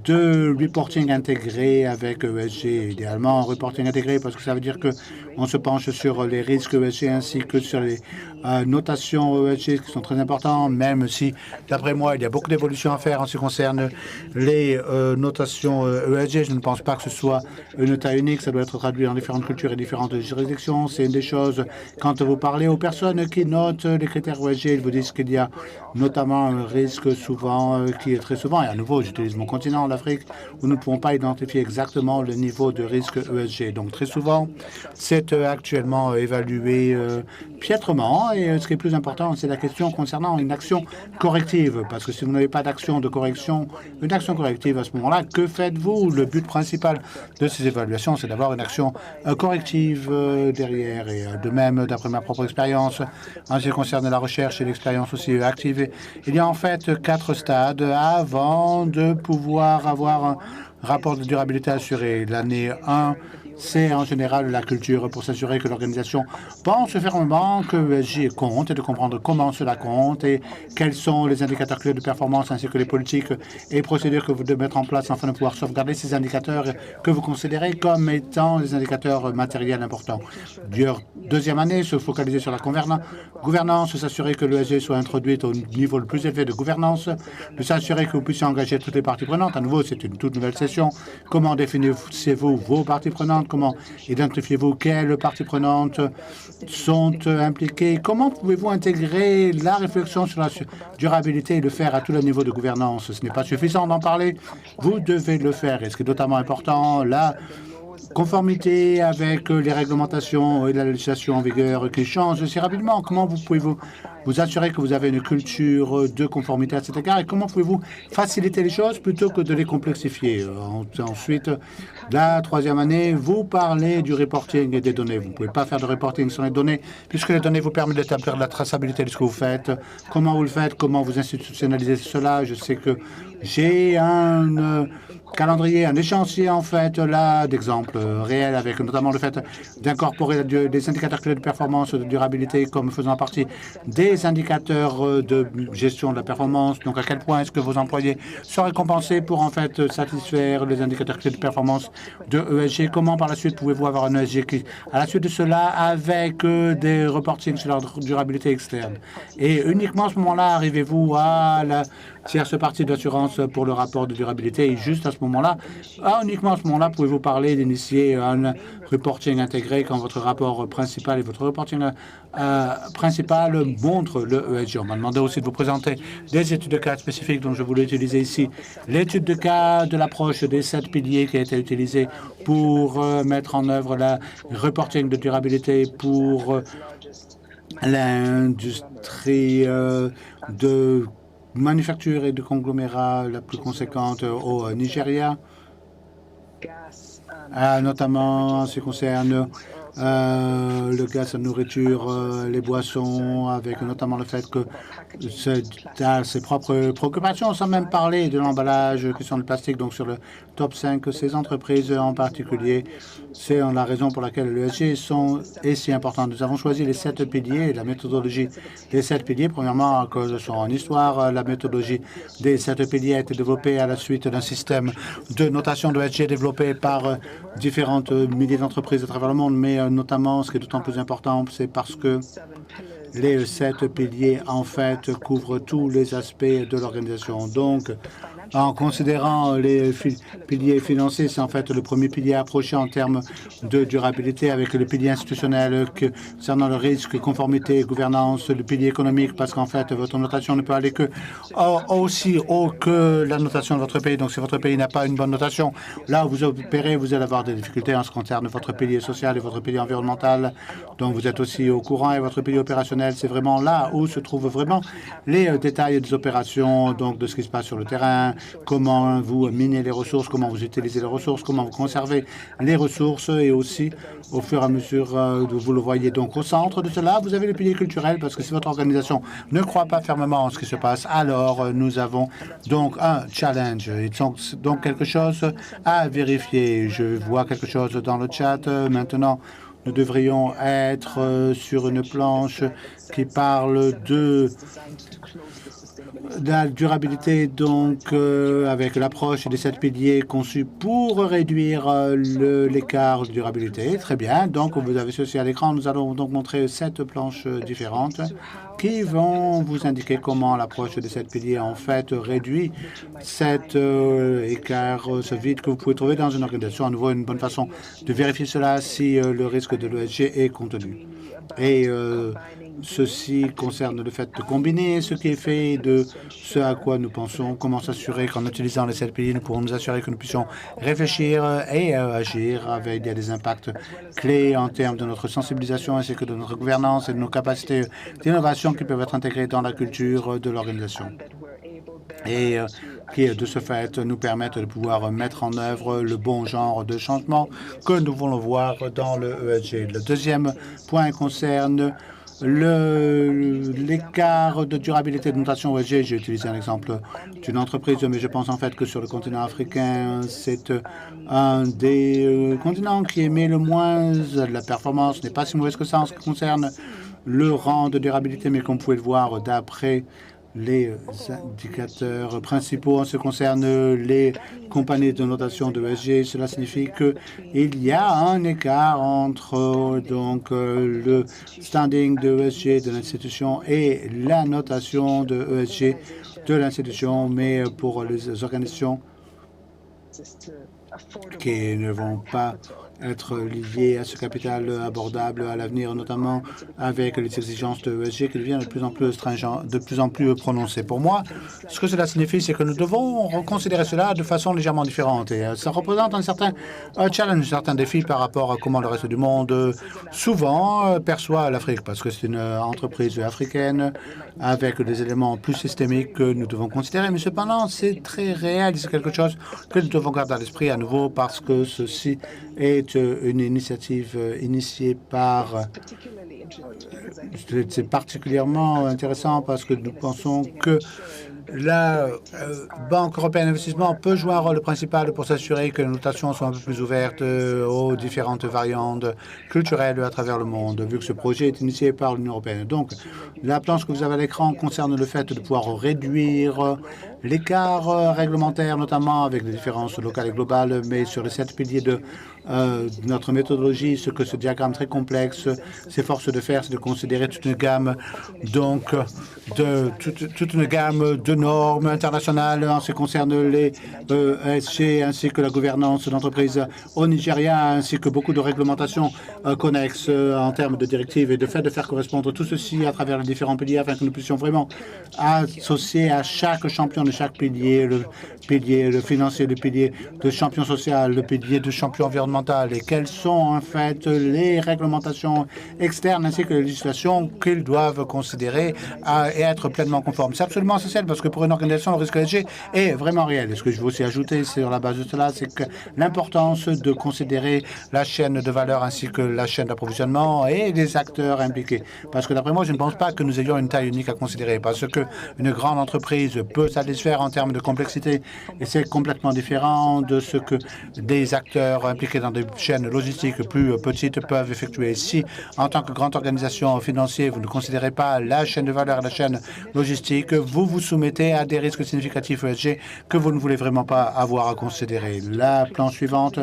de reporting intégré avec ESG, idéalement un reporting intégré, parce que ça veut dire qu'on se penche sur les risques ESG ainsi que sur les notations ESG qui sont très importants, même si, d'après moi, il y a beaucoup d'évolutions à faire en ce qui concerne les notations ESG. Je ne pense pas que ce soit une nota unique, ça doit être traduit dans différentes cultures et différentes juridictions. C'est une des choses, quand vous parlez aux personnes qui notent les critères ESG, ils vous disent qu'il y a notamment un risque souvent, qui est très souvent, et à nouveau, j'utilise mon continent, l'Afrique, où nous ne pouvons pas identifier exactement le niveau de risque ESG. Donc, très souvent, c'est actuellement évalué piètrement. Et ce qui est plus important, c'est la question concernant une action corrective. Parce que si vous n'avez pas d'action de correction, une action corrective à ce moment-là, que faites-vous? Le but principal de ces évaluations, c'est d'avoir une action corrective derrière. Et de même, d'après ma propre expérience, en ce qui concerne la recherche et l'expérience aussi active, il y a en fait 4 stades avant de pouvoir avoir un rapport de durabilité assuré. L'année 1, c'est en général la culture pour s'assurer que l'organisation pense fermement que l'ESG compte et de comprendre comment cela compte et quels sont les indicateurs clés de performance ainsi que les politiques et procédures que vous devez mettre en place afin de pouvoir sauvegarder ces indicateurs que vous considérez comme étant des indicateurs matériels importants. Deuxième année, se focaliser sur la gouvernance, s'assurer que l'ESG soit introduite au niveau le plus élevé de gouvernance, de s'assurer que vous puissiez engager toutes les parties prenantes. À nouveau, c'est une toute nouvelle session. Comment définissez-vous vos parties prenantes? Comment identifiez-vous quelles parties prenantes sont impliquées? Comment pouvez-vous intégrer la réflexion sur la durabilité et le faire à tous les niveaux de gouvernance? Ce n'est pas suffisant d'en parler. Vous devez le faire. Et ce qui est notamment important, la conformité avec les réglementations et la législation en vigueur qui changent si rapidement. Comment pouvez-vous vous assurer que vous avez une culture de conformité à cet égard et comment pouvez-vous faciliter les choses plutôt que de les complexifier? Ensuite, la troisième année, vous parlez du reporting et des données. Vous ne pouvez pas faire de reporting sans les données puisque les données vous permettent d'établir la traçabilité de ce que vous faites. Comment vous le faites? Comment vous institutionnalisez cela? Je sais que j'ai un calendrier, un échéancier en fait là d'exemples réels avec notamment le fait d'incorporer des indicateurs clés de performance de durabilité comme faisant partie des indicateurs de gestion de la performance. Donc à quel point est-ce que vos employés sont récompensés pour en fait satisfaire les indicateurs clés de performance de ESG? Comment par la suite pouvez-vous avoir un ESG qui, à la suite de cela, avec des reportings sur leur durabilité externe? Et uniquement à ce moment-là, arrivez-vous à la tierce partie d'assurance pour le rapport de durabilité et juste à ce moment-là, uniquement à ce moment-là, pouvez-vous parler d'initier un reporting intégré quand votre rapport principal et votre reporting principal montrent le ESG. On m'a demandé aussi de vous présenter des études de cas spécifiques dont je voulais utiliser ici. L'étude de cas de l'approche des 7 piliers qui a été utilisée pour mettre en œuvre la reporting de durabilité pour l'industrie de manufacture et de conglomérats la plus conséquente au Nigeria, notamment en ce qui concerne le gaz, la nourriture, les boissons, avec notamment le fait que a ses propres préoccupations, sans même parler de l'emballage, question de plastique, donc sur le top 5, ces entreprises en particulier, c'est la raison pour laquelle l'ESG est si important. Nous avons choisi les 7 piliers, la méthodologie des 7 piliers, premièrement à cause de son histoire. La méthodologie des 7 piliers a été développée à la suite d'un système de notation de l'ESG développé par différentes milliers d'entreprises à travers le monde, mais notamment, ce qui est d'autant plus important, c'est parce que les 7 piliers, en fait, couvrent tous les aspects de l'organisation. Donc, en considérant les piliers financiers, c'est en fait le premier pilier approché en termes de durabilité avec le pilier institutionnel concernant le risque, conformité, gouvernance, le pilier économique, parce qu'en fait, votre notation ne peut aller que aussi haut que la notation de votre pays. Donc, si votre pays n'a pas une bonne notation, là où vous opérez, vous allez avoir des difficultés en ce qui concerne votre pilier social et votre pilier environnemental. Donc, vous êtes aussi au courant et votre pilier opérationnel, c'est vraiment là où se trouvent vraiment les détails des opérations, donc de ce qui se passe sur le terrain, comment vous minez les ressources, comment vous utilisez les ressources, comment vous conservez les ressources et aussi au fur et à mesure vous le voyez. Donc au centre de cela, vous avez le pilier culturel parce que si votre organisation ne croit pas fermement en ce qui se passe, alors nous avons donc un challenge, donc quelque chose à vérifier. Je vois quelque chose dans le chat maintenant. Nous devrions être sur une planche qui parle de la durabilité, donc avec l'approche des 7 piliers conçus pour réduire l'écart de durabilité. Très bien, donc vous avez ceci à l'écran. Nous allons donc montrer 7 planches différentes qui vont vous indiquer comment l'approche des 7 piliers en fait réduit cet écart, ce vide que vous pouvez trouver dans une organisation. À nouveau, une bonne façon de vérifier cela si le risque de l'ESG est contenu. Et Ceci concerne le fait de combiner ce qui est fait de ce à quoi nous pensons, comment s'assurer qu'en utilisant les 7 piliers, nous pourrons nous assurer que nous puissions réfléchir et agir avec des impacts clés en termes de notre sensibilisation ainsi que de notre gouvernance et de nos capacités d'innovation qui peuvent être intégrées dans la culture de l'organisation et qui, de ce fait, nous permettent de pouvoir mettre en œuvre le bon genre de changement que nous voulons voir dans le ESG. Le deuxième point concerne l'écart de durabilité de notation ESG. J'ai utilisé un exemple d'une entreprise, mais je pense en fait que sur le continent africain, c'est un des continents qui émet le moins. La performance n'est pas si mauvaise que ça en ce qui concerne le rang de durabilité, mais comme vous pouvez le voir d'après les indicateurs principaux en ce qui concerne les compagnies de notation de ESG. Cela signifie qu'il y a un écart entre le standing de ESG de l'institution et la notation de ESG de l'institution, mais pour les organisations qui ne vont pas être liées à ce capital abordable à l'avenir, notamment avec les exigences de ESG qui deviennent de plus en plus stringentes, de plus en plus prononcées. Pour moi, ce que cela signifie, c'est que nous devons reconsidérer cela de façon légèrement différente. Et ça représente un certain challenge, un certain défi par rapport à comment le reste du monde souvent perçoit l'Afrique, parce que c'est une entreprise africaine avec des éléments plus systémiques que nous devons considérer. Mais cependant, c'est très réel, c'est quelque chose que nous devons garder à l'esprit à nouveau parce que ceci est une initiative initiée par... C'est particulièrement intéressant parce que nous pensons que la Banque européenne d'investissement peut jouer un rôle principal pour s'assurer que les notations sont un peu plus ouvertes aux différentes variantes culturelles à travers le monde, vu que ce projet est initié par l'Union européenne. Donc, la planche que vous avez à l'écran concerne le fait de pouvoir réduire l'écart réglementaire, notamment avec les différences locales et globales, mais sur les 7 piliers de notre méthodologie, ce que ce diagramme très complexe s'efforce de faire, c'est de considérer toute une gamme, toute une gamme de normes internationales en ce qui concerne les ESG ainsi que la gouvernance d'entreprise au Nigeria, ainsi que beaucoup de réglementations connexes en termes de directives et de fait de faire correspondre tout ceci à travers les différents piliers afin que nous puissions vraiment associer à chaque champion de chaque pilier, le pilier financier, le pilier de champion social, le pilier de champion environnemental, et quelles sont en fait les réglementations externes ainsi que les législations qu'ils doivent considérer et être pleinement conformes. C'est absolument essentiel parce que pour une organisation, le risque ESG est vraiment réel. Et ce que je veux aussi ajouter sur la base de cela, c'est que l'importance de considérer la chaîne de valeur ainsi que la chaîne d'approvisionnement et les acteurs impliqués. Parce que d'après moi, je ne pense pas que nous ayons une taille unique à considérer parce qu'une grande entreprise peut satisfaire en termes de complexité et c'est complètement différent de ce que des acteurs impliqués dans des chaînes logistiques plus petites peuvent effectuer. Si, en tant que grande organisation financière, vous ne considérez pas la chaîne de valeur et la chaîne logistique, vous vous soumettez à des risques significatifs ESG que vous ne voulez vraiment pas avoir à considérer. La planche suivante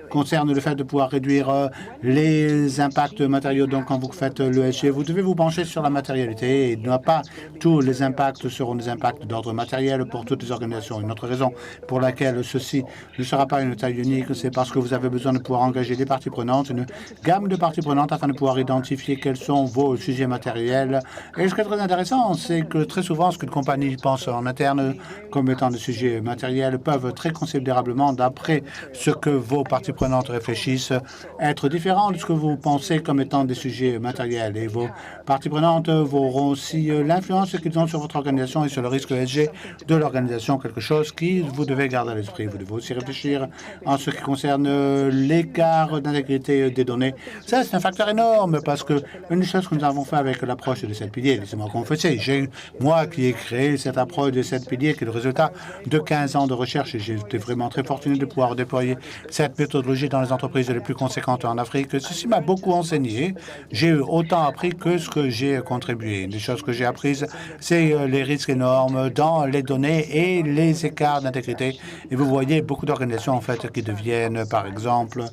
concerne le fait de pouvoir réduire les impacts matériaux. Donc, quand vous faites l'ESG, vous devez vous pencher sur la matérialité et non pas tous les impacts seront des impacts d'ordre matériel pour toutes les organisations. Une autre raison pour laquelle ceci ne sera pas une taille unique, c'est parce que vous avez besoin de pouvoir engager des parties prenantes, une gamme de parties prenantes afin de pouvoir identifier quels sont vos sujets matériels. Et ce qui est très intéressant, c'est que très souvent, ce qu'une compagnie pense en interne comme étant des sujets matériels peuvent très considérablement, d'après ce que vos parties prenantes réfléchissent, être différents de ce que vous pensez comme étant des sujets matériels. Et vos parties prenantes auront aussi l'influence qu'ils ont sur votre organisation et sur le risque ESG de l'organisation, quelque chose qui vous devez garder à l'esprit. Vous devez aussi réfléchir en ce qui concerne l'écart d'intégrité des données. Ça, c'est un facteur énorme parce que une chose que nous avons fait avec l'approche des 7 piliers, laissez-moi confesser, moi qui ai créé cette approche des 7 piliers qui est le résultat de 15 ans de recherche et j'ai été vraiment très fortuné de pouvoir déployer cette méthodologie dans les entreprises les plus conséquentes en Afrique. Ceci m'a beaucoup enseigné. J'ai autant appris que ce que j'ai contribué. Les choses que j'ai apprises, c'est les risques énormes dans les données et les écarts d'intégrité. Et vous voyez beaucoup d'organisations en fait qui deviennent, par exemple,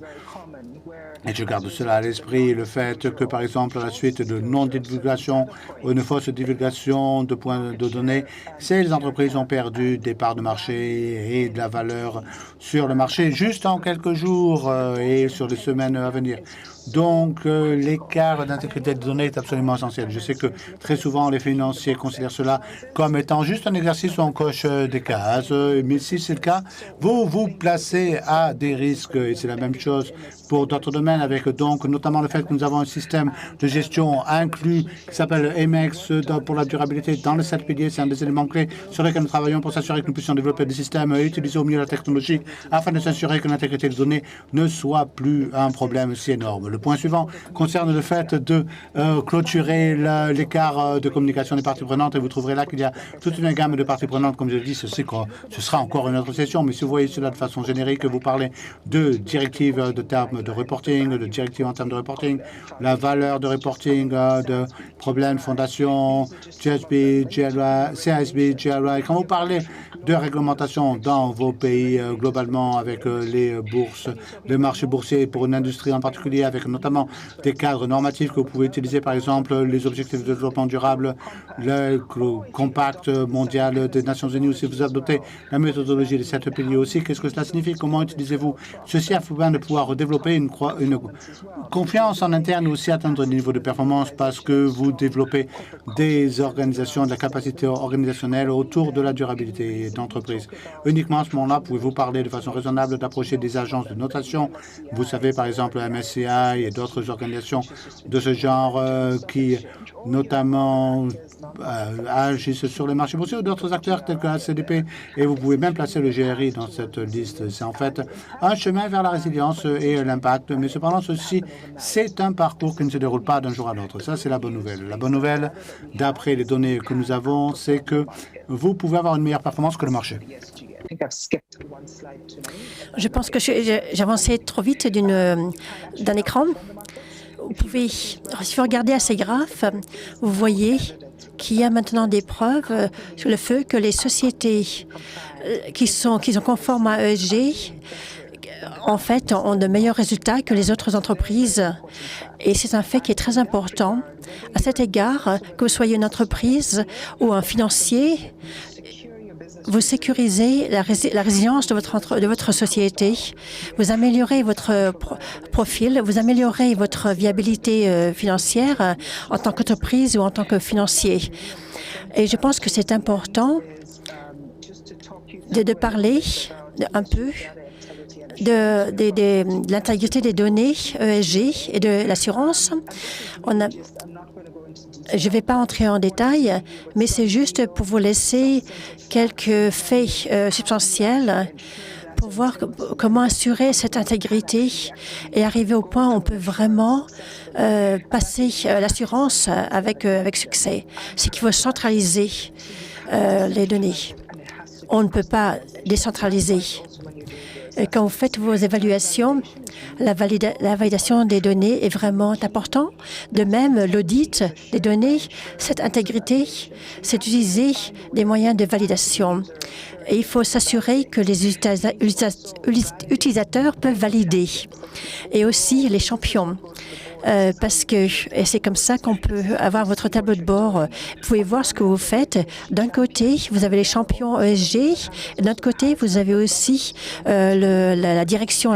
et je garde cela à l'esprit, le fait que, par exemple, à la suite de non-divulgation ou une fausse divulgation de points de données, ces entreprises ont perdu des parts de marché et de la valeur sur le marché juste en quelques jours et sur les semaines à venir. Donc, l'écart d'intégrité des données est absolument essentiel. Je sais que très souvent, les financiers considèrent cela comme étant juste un exercice où on coche des cases. Mais si c'est le cas, vous vous placez à des risques. Et c'est la même chose pour d'autres domaines, avec donc notamment le fait que nous avons un système de gestion inclus qui s'appelle Amex pour la durabilité dans les 7 piliers. C'est un des éléments clés sur lesquels nous travaillons pour s'assurer que nous puissions développer des systèmes et utiliser au mieux la technologie afin de s'assurer que l'intégrité des données ne soit plus un problème si énorme. Le point suivant concerne le fait de clôturer l'écart de communication des parties prenantes, et vous trouverez là qu'il y a toute une gamme de parties prenantes. Comme je l'ai dit, ce sera encore une autre session, mais si vous voyez cela de façon générique, vous parlez de directives de termes de reporting, de directives en termes de reporting, la valeur de reporting, de problèmes, fondations, GSB, GLI, CSB, GLI. Quand vous parlez de réglementation dans vos pays globalement avec les bourses, les marchés boursiers pour une industrie en particulier, avec notamment des cadres normatifs que vous pouvez utiliser, par exemple les objectifs de développement durable, le compact mondial des Nations Unies, ou si vous adoptez la méthodologie des 7 piliers aussi, qu'est-ce que cela signifie? Comment utilisez-vous ceci afin de pouvoir développer une confiance en interne et aussi atteindre des niveaux de performance parce que vous développez des organisations, de la capacité organisationnelle autour de la durabilité d'entreprise. Uniquement à ce moment-là, pouvez-vous parler de façon raisonnable d'approcher des agences de notation. Vous savez, par exemple, MSCI et d'autres organisations de ce genre qui, notamment, agissent sur les marchés boursiers ou d'autres acteurs tels que la CDP. Et vous pouvez même placer le GRI dans cette liste. C'est en fait un chemin vers la résilience et l'impact. Mais cependant, ceci, c'est un parcours qui ne se déroule pas d'un jour à l'autre. Ça, c'est la bonne nouvelle. La bonne nouvelle, d'après les données que nous avons, c'est que vous pouvez avoir une meilleure performance que le marché. Je pense que j'ai avancé trop vite d'un écran. Vous pouvez, si vous regardez à ces graphes, vous voyez qu'il y a maintenant des preuves sur le fait que les sociétés qui sont conformes à ESG, en fait, ont de meilleurs résultats que les autres entreprises. Et c'est un fait qui est très important. À cet égard, que vous soyez une entreprise ou un financier, vous sécurisez la résilience de votre société, vous améliorez votre profil, vous améliorez votre viabilité financière en tant qu'entreprise ou en tant que financier. Et je pense que c'est important de parler un peu de l'intégrité des données ESG et de l'assurance. Je ne vais pas entrer en détail, mais c'est juste pour vous laisser quelques faits substantiels pour voir comment assurer cette intégrité et arriver au point où on peut vraiment passer l'assurance avec succès. C'est qu'il faut centraliser les données. On ne peut pas décentraliser. Quand vous faites vos évaluations, la validation des données est vraiment important. De même, l'audit des données, cette intégrité, c'est utiliser des moyens de validation. Et il faut s'assurer que les utilisateurs peuvent valider. Et aussi les champions. Parce que c'est comme ça qu'on peut avoir votre tableau de bord. Vous pouvez voir ce que vous faites. D'un côté, vous avez les champions ESG. Et d'un autre côté, vous avez aussi la direction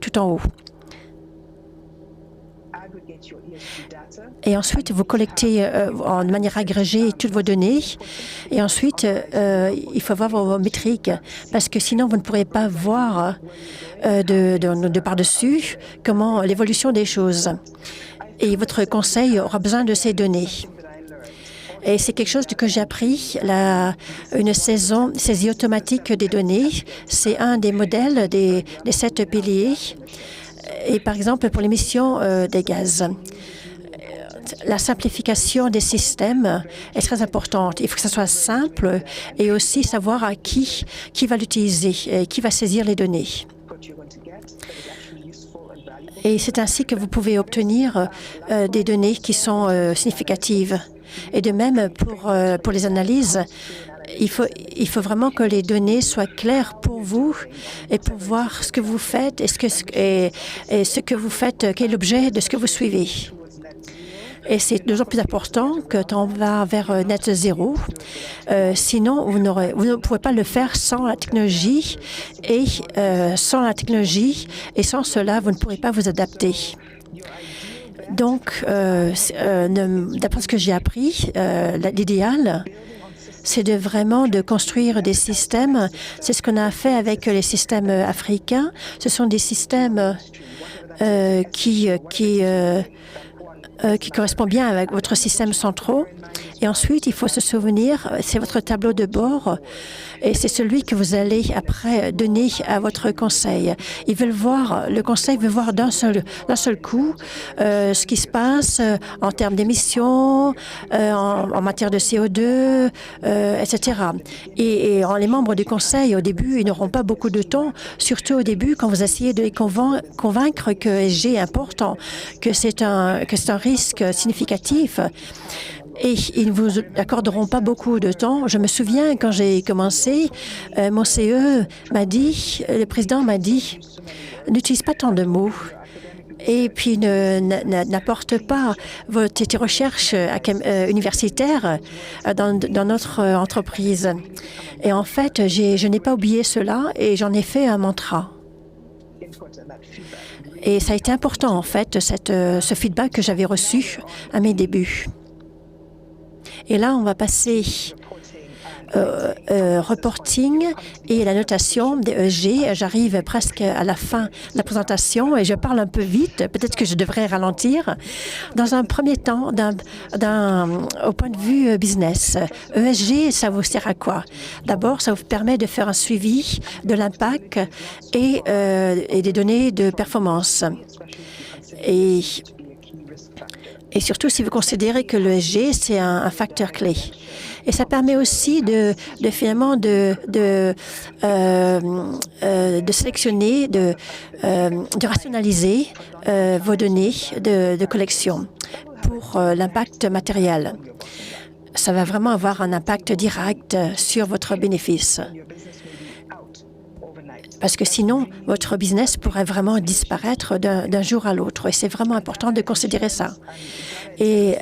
tout en haut. Et ensuite, vous collectez de manière agrégée toutes vos données. Et ensuite, il faut avoir vos métriques parce que sinon, vous ne pourrez pas voir de par-dessus comment l'évolution des choses. Et votre conseil aura besoin de ces données. Et c'est quelque chose que j'ai appris, une saisie automatique des données. C'est un des modèles des 7 piliers. Et par exemple, pour l'émission des gaz. La simplification des systèmes est très importante. Il faut que ça soit simple et aussi savoir à qui va l'utiliser et qui va saisir les données. Et c'est ainsi que vous pouvez obtenir des données qui sont significatives. Et de même, pour les analyses, il faut vraiment que les données soient claires pour vous et pour voir ce que vous faites et ce que vous faites, quel est l'objet de ce que vous suivez. Et c'est de plus en plus important que on va vers net zéro. Sinon, vous ne pouvez pas le faire sans la technologie. Et sans cela, vous ne pourrez pas vous adapter. Donc, d'après ce que j'ai appris, l'idéal, c'est vraiment de construire des systèmes. C'est ce qu'on a fait avec les systèmes africains. Ce sont des systèmes qui correspondent bien avec votre système central. Et ensuite, il faut se souvenir, c'est votre tableau de bord et c'est celui que vous allez après donner à votre conseil. Le conseil veut voir d'un seul coup ce qui se passe en termes d'émissions, en matière de CO2, etc. Et les membres du conseil, au début, ils n'auront pas beaucoup de temps, surtout au début, quand vous essayez de les convaincre que ESG est important, que c'est un risque significatif. Et ils ne vous accorderont pas beaucoup de temps. Je me souviens, quand j'ai commencé, mon CE m'a dit, le président m'a dit, n'utilise pas tant de mots. Et puis n'apporte pas tes recherches universitaires dans notre entreprise. Et en fait, je n'ai pas oublié cela et j'en ai fait un mantra. Et ça a été important, en fait, ce feedback que j'avais reçu à mes débuts. Et là, on va passer reporting et la notation des ESG. J'arrive presque à la fin de la présentation et je parle un peu vite. Peut-être que je devrais ralentir. Dans un premier temps, au point de vue business, ESG, ça vous sert à quoi? D'abord, ça vous permet de faire un suivi de l'impact et des données de performance. Et surtout, si vous considérez que l'ESG, c'est un facteur clé. Et ça permet aussi de sélectionner, de rationaliser vos données de collection pour l'impact matériel. Ça va vraiment avoir un impact direct sur votre bénéfice. Parce que sinon, votre business pourrait vraiment disparaître d'un jour à l'autre. Et c'est vraiment important de considérer ça. Et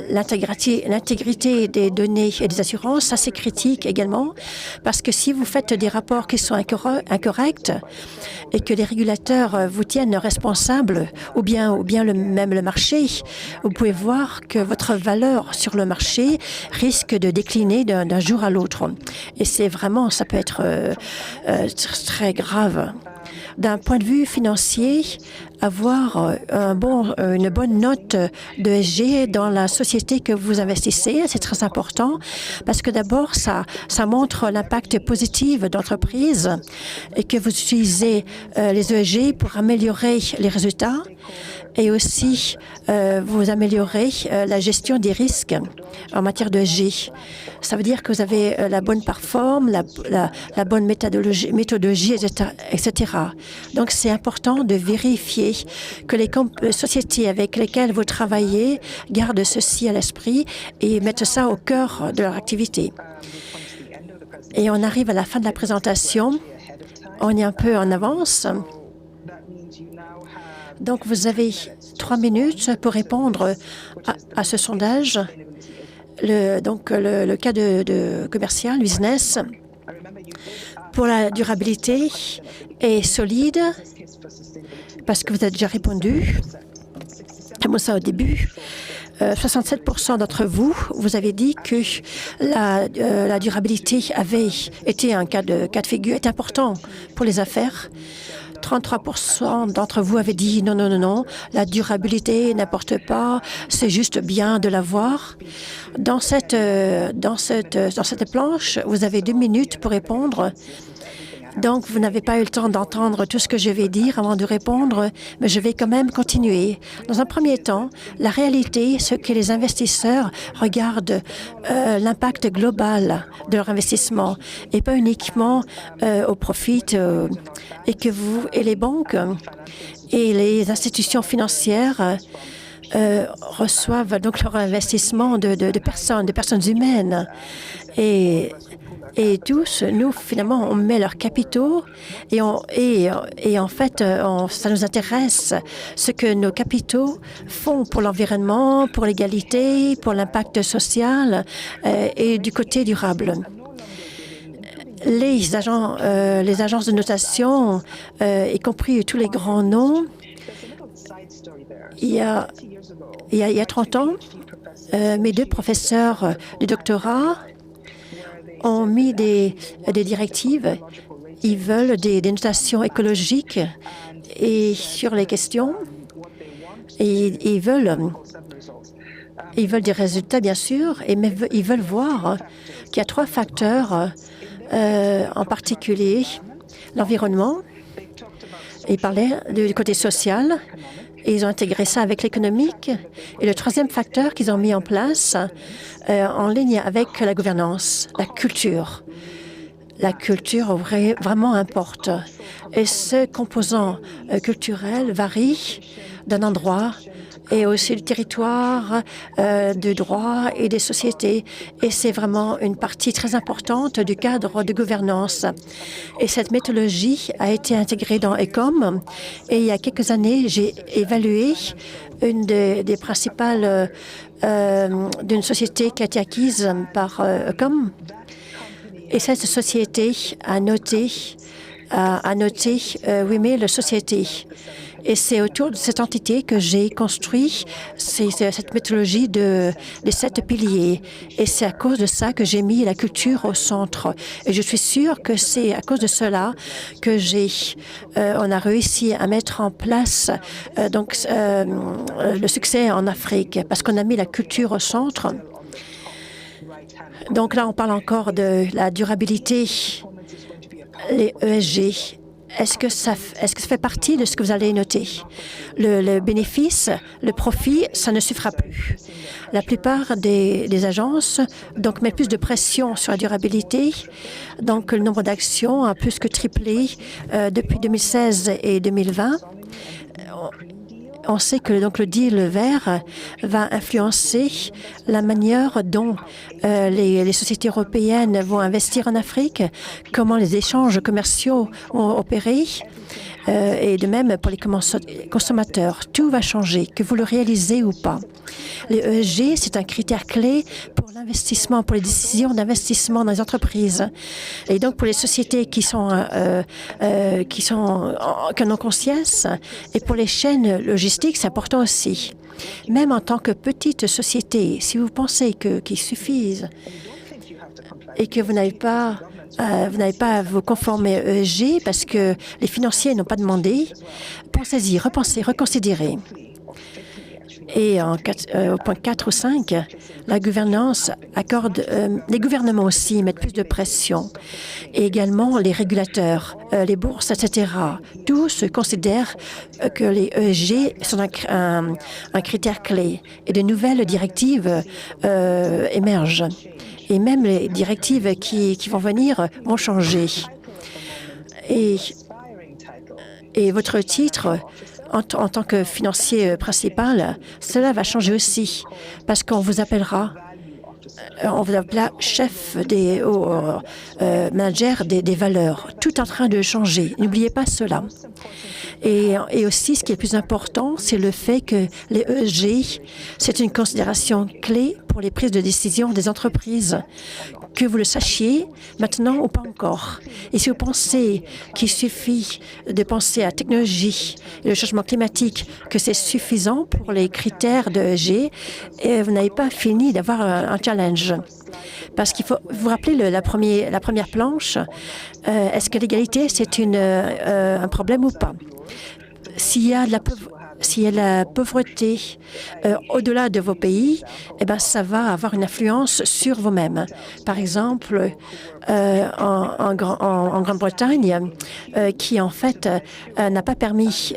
l'intégrité des données et des assurances, ça c'est critique également, parce que si vous faites des rapports qui sont incorrects et que les régulateurs vous tiennent responsable, ou bien même le marché, vous pouvez voir que votre valeur sur le marché risque de décliner d'un jour à l'autre. Et c'est vraiment, ça peut être très grave. D'un point de vue financier, avoir une bonne note de ESG dans la société que vous investissez, c'est très important parce que d'abord, ça montre l'impact positif d'entreprise et que vous utilisez les ESG pour améliorer les résultats et aussi vous améliorez la gestion des risques en matière de ESG. Ça veut dire que vous avez la bonne performance, la bonne méthodologie, etc. Donc, c'est important de vérifier que les sociétés avec lesquelles vous travaillez gardent ceci à l'esprit et mettent ça au cœur de leur activité. Et on arrive à la fin de la présentation. On est un peu en avance. Donc, vous avez 3 minutes pour répondre à ce sondage. Le cas de commercial, business, pour la durabilité est solide parce que vous avez déjà répondu. Comme ça au début, 67% d'entre vous, vous avez dit que la durabilité avait été un cas de figure, est important pour les affaires. 33% d'entre vous avaient dit non, la durabilité n'importe pas, c'est juste bien de l'avoir. Dans cette planche, vous avez 2 minutes pour répondre. Donc, vous n'avez pas eu le temps d'entendre tout ce que je vais dire avant de répondre, mais je vais quand même continuer. Dans un premier temps, la réalité, c'est que les investisseurs regardent l'impact global de leur investissement et pas uniquement au profit et que vous et les banques et les institutions financières reçoivent donc leur investissement de personnes humaines. Et tous, nous, finalement, on met leurs capitaux et en fait, ça nous intéresse ce que nos capitaux font pour l'environnement, pour l'égalité, pour l'impact social et du côté durable. Les agences de notation, y compris tous les grands noms, Il y a 30 ans, mes deux professeurs de doctorat ont mis des directives. Ils veulent des notations écologiques et sur les questions. Et ils veulent des résultats, bien sûr, mais ils veulent voir qu'il y a 3 facteurs, en particulier l'environnement. Ils parlaient du côté social. Et ils ont intégré ça avec l'économique. Et le 3e facteur qu'ils ont mis en place, en ligne avec la gouvernance, la culture. La culture vraiment importe. Et ce composant culturel varie d'un endroit et aussi du territoire, du droit et des sociétés. Et c'est vraiment une partie très importante du cadre de gouvernance. Et cette méthodologie a été intégrée dans ECOM. Et il y a quelques années, j'ai évalué une des principales d'une société qui a été acquise par ECOM. Et cette société a noté 8000 sociétés. Et c'est autour de cette entité que j'ai construit cette méthodologie des 7 piliers. Et c'est à cause de ça que j'ai mis la culture au centre. Et je suis sûre que c'est à cause de cela que on a réussi à mettre en place le succès en Afrique, parce qu'on a mis la culture au centre. Donc là, on parle encore de la durabilité, les ESG. Est-ce que ça fait partie de ce que vous allez noter? Le bénéfice, le profit, ça ne suffira plus. La plupart des agences mettent plus de pression sur la durabilité. Donc, le nombre d'actions a plus que triplé depuis 2016 et 2020. On sait que le deal vert va influencer la manière dont les sociétés européennes vont investir en Afrique, comment les échanges commerciaux vont opérer, et de même pour les consommateurs. Tout va changer, que vous le réalisez ou pas. Les ESG, c'est un critère clé pour l'investissement, pour les décisions d'investissement dans les entreprises. Et donc, pour les sociétés qui en ont conscience, et pour les chaînes logistiques, c'est important aussi. Même en tant que petite société, si vous pensez qu'il suffise et que vous n'avez pas à vous conformer à ESG parce que les financiers n'ont pas demandé, pensez-y, repensez, reconsidérez. Et au point 4 ou 5, la gouvernance accorde, les gouvernements aussi mettent plus de pression. Et également les régulateurs, les bourses, etc. Tous considèrent que les ESG sont un critère clé. Et de nouvelles directives émergent. Et même les directives qui vont venir vont changer. Et votre titre, en tant que financier principal, cela va changer aussi, parce qu'on vous appellera chef manager des valeurs. Tout est en train de changer. N'oubliez pas cela. Et aussi, ce qui est le plus important, c'est le fait que les ESG, c'est une considération clé pour les prises de décision des entreprises. Que vous le sachiez maintenant ou pas encore. Et si vous pensez qu'il suffit de penser à la technologie et le changement climatique, que c'est suffisant pour les critères de ESG, et vous n'avez pas fini d'avoir un challenge. Parce qu'il faut vous rappeler la première planche. Est-ce que l'égalité, c'est un problème ou pas? S'il y a de la pauvreté au-delà de vos pays, eh ben, ça va avoir une influence sur vous-même. Par exemple, en Grande-Bretagne, qui en fait n'a pas permis,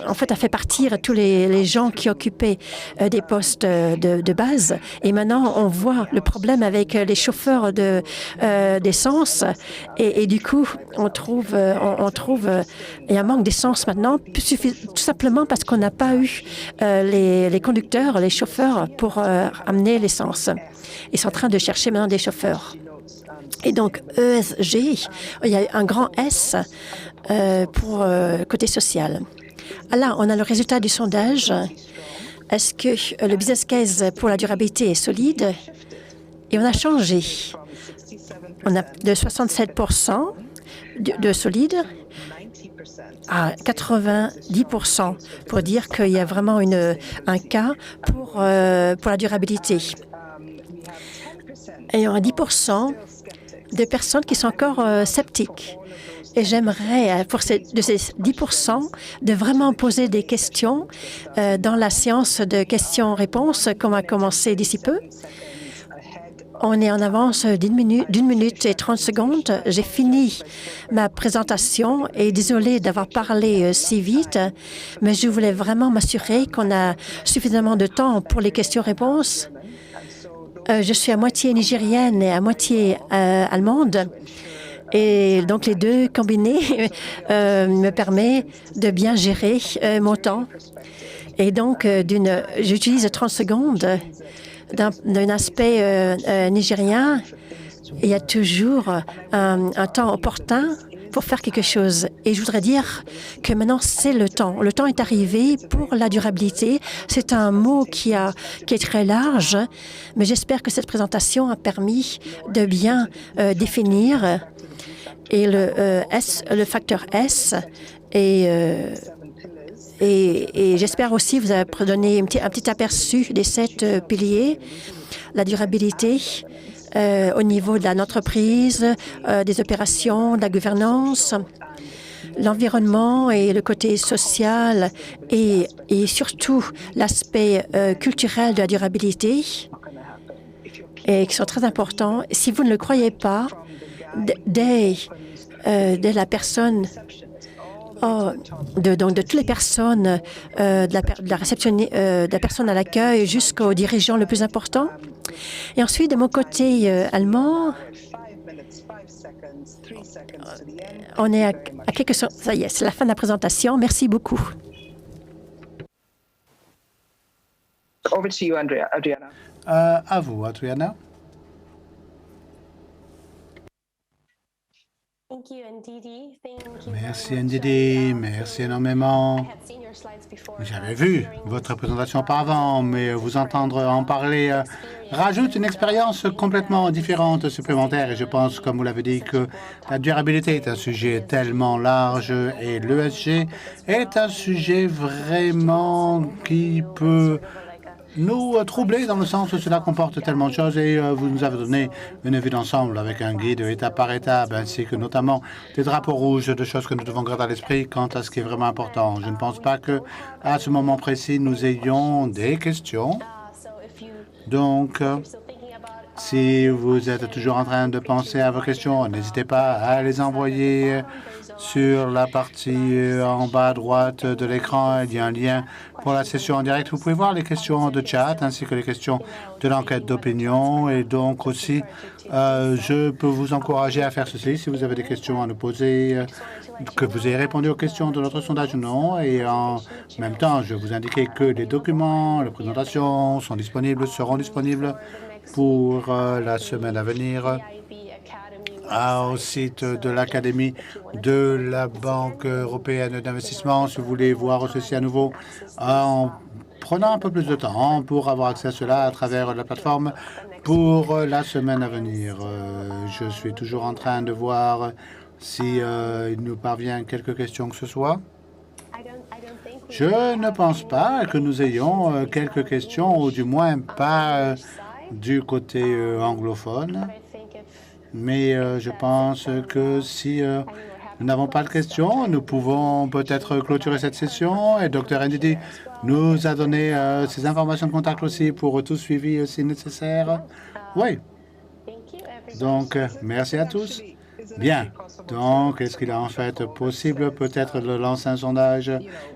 en fait a fait partir tous les gens qui occupaient des postes de base. Et maintenant, on voit le problème avec les chauffeurs d'essence. Et du coup, on trouve il y a un manque d'essence maintenant, tout simplement parce qu'on n'a pas eu les conducteurs, les chauffeurs pour amener l'essence. Ils sont en train de chercher maintenant des chauffeurs. Et donc, ESG, il y a un grand S pour côté social. Là, on a le résultat du sondage. Est-ce que le business case pour la durabilité est solide? Et on a changé. On a de 67% de solide à 90% pour dire qu'il y a vraiment un cas pour la durabilité. Et il y aura 10% de personnes qui sont encore sceptiques. Et j'aimerais, de ces 10%, de vraiment poser des questions dans la séance de questions-réponses qu'on va commencer d'ici peu. On est en avance d'une minute et 30 secondes. J'ai fini ma présentation et désolée d'avoir parlé si vite, mais je voulais vraiment m'assurer qu'on a suffisamment de temps pour les questions-réponses. Je suis à moitié nigérienne et à moitié allemande. Et donc, les deux combinés me permettent de bien gérer mon temps. Et donc, j'utilise 30 secondes d'un aspect nigérien. Il y a toujours un temps opportun pour faire quelque chose. Et je voudrais dire que maintenant, c'est le temps. Le temps est arrivé pour la durabilité. C'est un mot qui est très large, mais j'espère que cette présentation a permis de bien définir et le facteur S et j'espère aussi vous avez donné un petit aperçu des 7 piliers, la durabilité au niveau de l'entreprise, des opérations, de la gouvernance, l'environnement et le côté social et surtout l'aspect culturel de la durabilité et qui sont très importants. Si vous ne le croyez pas, dès la personne, de toutes les personnes, de la réceptionniste, de la personne à l'accueil jusqu'au dirigeant le plus important. Et ensuite, de mon côté allemand, on est à quelques... Ça y est, c'est la fin de la présentation. Merci beaucoup. Over to you, Adriana. À vous, Adriana. Merci NDD, merci énormément. J'avais vu votre présentation auparavant, mais vous entendre en parler rajoute une expérience complètement différente, supplémentaire. Et je pense, comme vous l'avez dit, que la durabilité est un sujet tellement large et l'ESG est un sujet vraiment qui peut nous troubler dans le sens où cela comporte tellement de choses et vous nous avez donné une vue d'ensemble avec un guide étape par étape ainsi que notamment des drapeaux rouges, de choses que nous devons garder à l'esprit quant à ce qui est vraiment important. Je ne pense pas que à ce moment précis nous ayons des questions. Donc, si vous êtes toujours en train de penser à vos questions, n'hésitez pas à les envoyer sur la partie en bas à droite de l'écran. Il y a un lien pour la session en direct. Vous pouvez voir les questions de chat ainsi que les questions de l'enquête d'opinion. Et donc aussi, je peux vous encourager à faire ceci si vous avez des questions à nous poser, que vous ayez répondu aux questions de notre sondage ou non. Et en même temps, je vais vous indiquer que les documents, les présentations seront disponibles pour la semaine à venir au site de l'Académie de la Banque européenne d'investissement. Si vous voulez voir ceci à nouveau, en prenant un peu plus de temps pour avoir accès à cela à travers la plateforme pour la semaine à venir. Je suis toujours en train de voir si il nous parvient quelques questions que ce soit. Je ne pense pas que nous ayons quelques questions, ou du moins pas du côté anglophone. Mais je pense que si nous n'avons pas de questions, nous pouvons peut-être clôturer cette session. Et Dr. NDD nous a donné ses informations de contact aussi pour tout suivi si nécessaire. Oui. Donc, merci à tous. Bien. Donc, est-ce qu'il est en fait possible peut-être de lancer un sondage,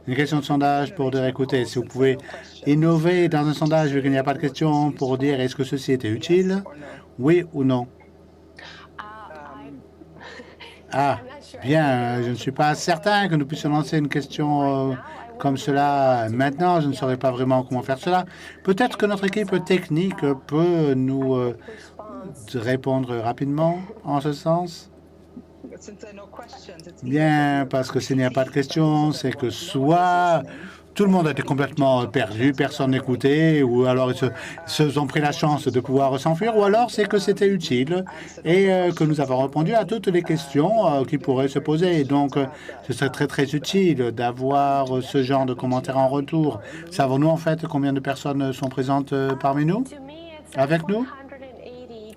une question de sondage pour dire, écoutez, si vous pouvez innover dans un sondage vu qu'il n'y a pas de question pour dire est-ce que ceci était utile, oui ou non? Ah, bien, je ne suis pas certain que nous puissions lancer une question comme cela. Maintenant, je ne saurais pas vraiment comment faire cela. Peut-être que notre équipe technique peut nous répondre rapidement en ce sens. Bien, parce que s'il n'y a pas de questions, c'est que soit tout le monde a été complètement perdu, personne n'écoutait, ou alors ils se ont pris la chance de pouvoir s'enfuir, ou alors c'est que c'était utile et que nous avons répondu à toutes les questions qui pourraient se poser. Et donc, ce serait très, très utile d'avoir ce genre de commentaires en retour. Savons-nous en fait combien de personnes sont présentes parmi nous, avec nous?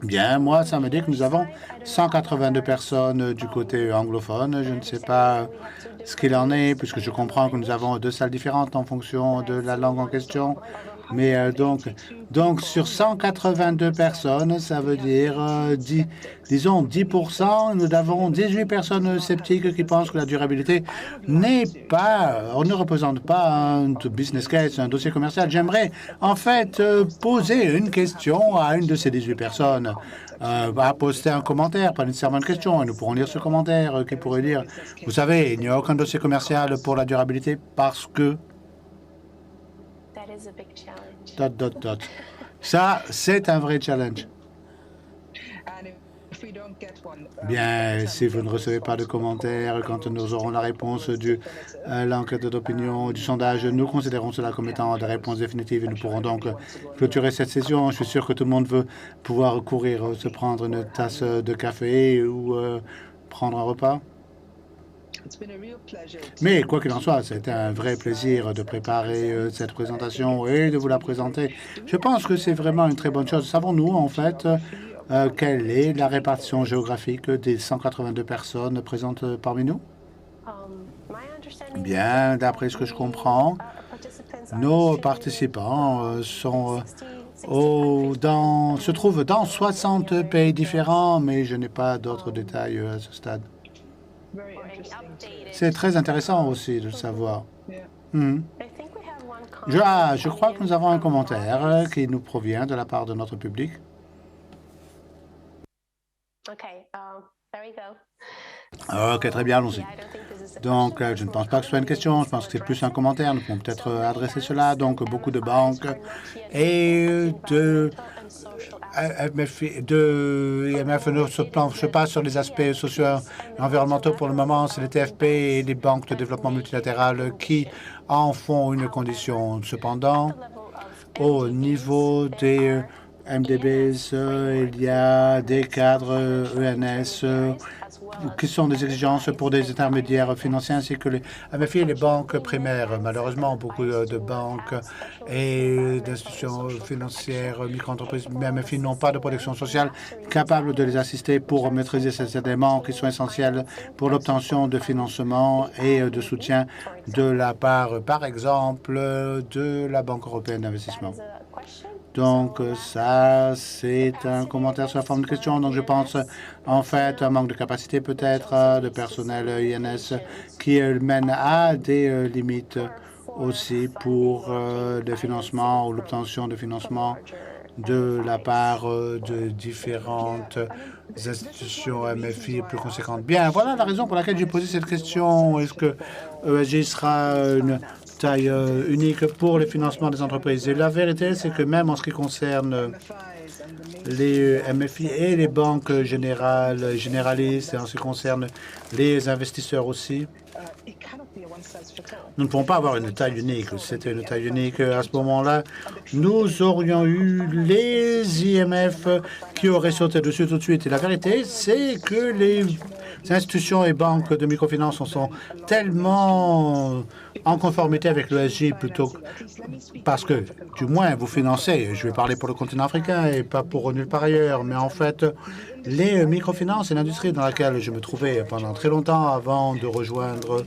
Bien, moi, ça me dit que nous avons 182 personnes du côté anglophone. Je ne sais pas ce qu'il en est, puisque je comprends que nous avons 2 salles différentes en fonction de la langue en question. Mais donc, sur 182 personnes, ça veut dire, disons, 10%. Nous avons 18 personnes sceptiques qui pensent que la durabilité n'est pas, on ne représente pas un business case, un dossier commercial. J'aimerais, en fait, poser une question à une de ces 18 personnes. À poster un commentaire, pas nécessairement une question, et nous pourrons lire ce commentaire qui pourrait dire, vous savez, il n'y a aucun dossier commercial pour la durabilité parce que... Ça, c'est un vrai challenge. Bien, si vous ne recevez pas de commentaires, quand nous aurons la réponse de l'enquête d'opinion, du sondage, nous considérons cela comme étant des réponses définitives et nous pourrons donc clôturer cette session. Je suis sûr que tout le monde veut pouvoir courir, se prendre une tasse de café ou prendre un repas. Mais quoi qu'il en soit, c'était un vrai plaisir de préparer cette présentation et de vous la présenter. Je pense que c'est vraiment une très bonne chose. Savons-nous, en fait, quelle est la répartition géographique des 182 personnes présentes parmi nous? Bien, d'après ce que je comprends, nos participants se trouvent dans 60 pays différents, mais je n'ai pas d'autres détails à ce stade. C'est très intéressant aussi de le savoir. Je crois que nous avons un commentaire qui nous provient de la part de notre public. OK, très bien, allons-y. Donc, je ne pense pas que ce soit une question, je pense que c'est plus un commentaire. Nous pouvons peut-être adresser cela. Donc, beaucoup de banques et de IMF ne se penche pas sur les aspects sociaux et environnementaux pour le moment. C'est les TFP et les banques de développement multilatéral qui en font une condition. Cependant, au niveau des MDBs, il y a des cadres ENS qui sont des exigences pour des intermédiaires financiers ainsi que les MFI et les banques primaires. Malheureusement, beaucoup de banques et d'institutions financières, micro-entreprises, MFI n'ont pas de protection sociale capable de les assister pour maîtriser ces éléments qui sont essentiels pour l'obtention de financement et de soutien de la part, par exemple, de la Banque européenne d'investissement. Donc, ça, c'est un commentaire sous la forme de question. Donc, je pense, en fait, un manque de capacité peut-être de personnel INS qui mène à des limites aussi pour le financement ou l'obtention de financement de la part de différentes institutions MFI plus conséquentes. Bien, voilà la raison pour laquelle j'ai posé cette question. Est-ce que ESG sera une taille unique pour le financement des entreprises? Et la vérité, c'est que même en ce qui concerne les MFI et les banques généralistes, et en ce qui concerne les investisseurs aussi, nous ne pouvons pas avoir une taille unique. Si c'était une taille unique, à ce moment-là, nous aurions eu les IMF qui auraient sauté dessus tout de suite. Et la vérité, c'est que les institutions et banques de microfinance sont tellement en conformité avec l'ESG plutôt parce que, du moins, vous financez, je vais parler pour le continent africain et pas pour nulle part ailleurs, mais en fait, les microfinances et l'industrie dans laquelle je me trouvais pendant très longtemps avant de rejoindre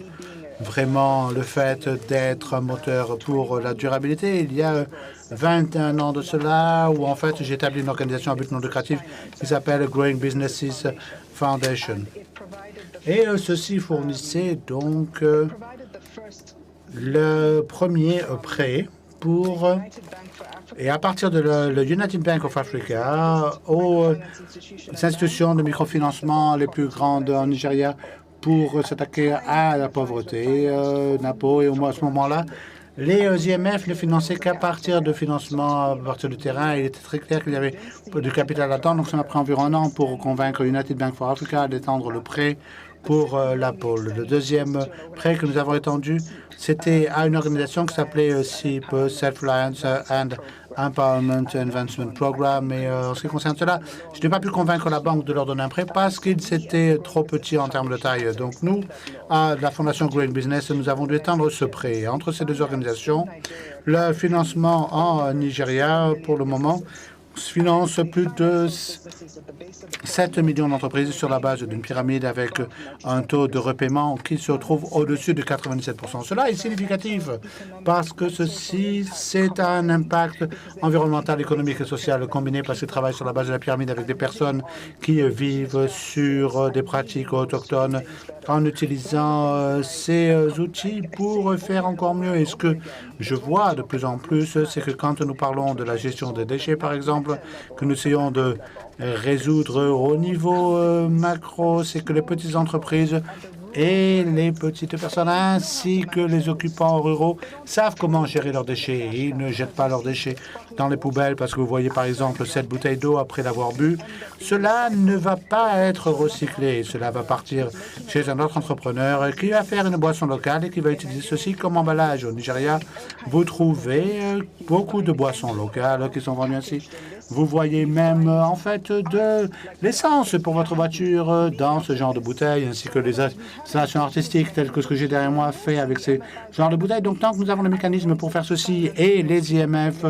vraiment le fait d'être un moteur pour la durabilité. Il y a 21 ans de cela, où en fait j'ai établi une organisation à but non lucratif qui s'appelle Growing Businesses Foundation. Et ceci fournissait donc le premier prêt pour, et à partir de le United Bank of Africa, aux institutions de microfinancement les plus grandes en Nigeria pour s'attaquer à la pauvreté, NAPO, et à ce moment-là, les IMF ne finançaient qu'à partir de financement à partir du terrain. Il était très clair qu'il y avait du capital là-dedans, donc ça m'a pris environ un an pour convaincre United Bank for Africa d'étendre le prêt pour la pôle. Le deuxième prêt que nous avons étendu, c'était à une organisation qui s'appelait SIP, Self-Reliance and Empowerment Advancement Program. Et en ce qui concerne cela, je n'ai pas pu convaincre la banque de leur donner un prêt parce qu'ils étaient trop petits en termes de taille. Donc nous, à la Fondation Growing Business, nous avons dû étendre ce prêt. Entre ces deux organisations, le financement en Nigeria, pour le moment, finance plus de 7 millions d'entreprises sur la base d'une pyramide avec un taux de repaiement qui se trouve au-dessus de 97%. Cela est significatif parce que ceci, c'est un impact environnemental, économique et social combiné parce qu'ils travaillent sur la base de la pyramide avec des personnes qui vivent sur des pratiques autochtones en utilisant ces outils pour faire encore mieux. Et ce que je vois de plus en plus, c'est que quand nous parlons de la gestion des déchets, par exemple, que nous essayons de résoudre au niveau macro, c'est que les petites entreprises et les petites personnes ainsi que les occupants ruraux savent comment gérer leurs déchets. Ils ne jettent pas leurs déchets dans les poubelles parce que vous voyez par exemple cette bouteille d'eau après l'avoir bu. Cela ne va pas être recyclé. Cela va partir chez un autre entrepreneur qui va faire une boisson locale et qui va utiliser ceci comme emballage. Au Nigeria, vous trouvez beaucoup de boissons locales qui sont vendues ainsi. Vous voyez même en fait de l'essence pour votre voiture dans ce genre de bouteilles ainsi que les installations artistiques telles que ce que j'ai derrière moi fait avec ces genres de bouteilles. Donc tant que nous avons le mécanisme pour faire ceci et les IMF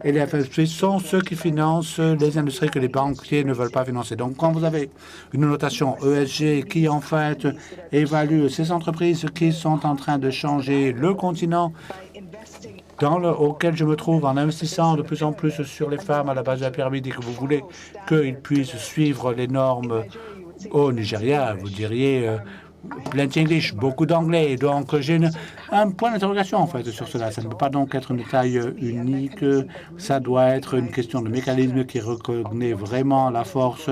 et les FSP sont ceux qui financent les industries que les banquiers ne veulent pas financer. Donc quand vous avez une notation ESG qui en fait évalue ces entreprises qui sont en train de changer le continent auquel je me trouve en investissant de plus en plus sur les femmes à la base de la pyramide et que vous voulez qu'ils puissent suivre les normes au Nigeria, vous diriez plenty English, beaucoup d'anglais. Donc j'ai un point d'interrogation en fait sur cela. Ça ne peut pas donc être une taille unique. Ça doit être une question de mécanisme qui reconnaît vraiment la force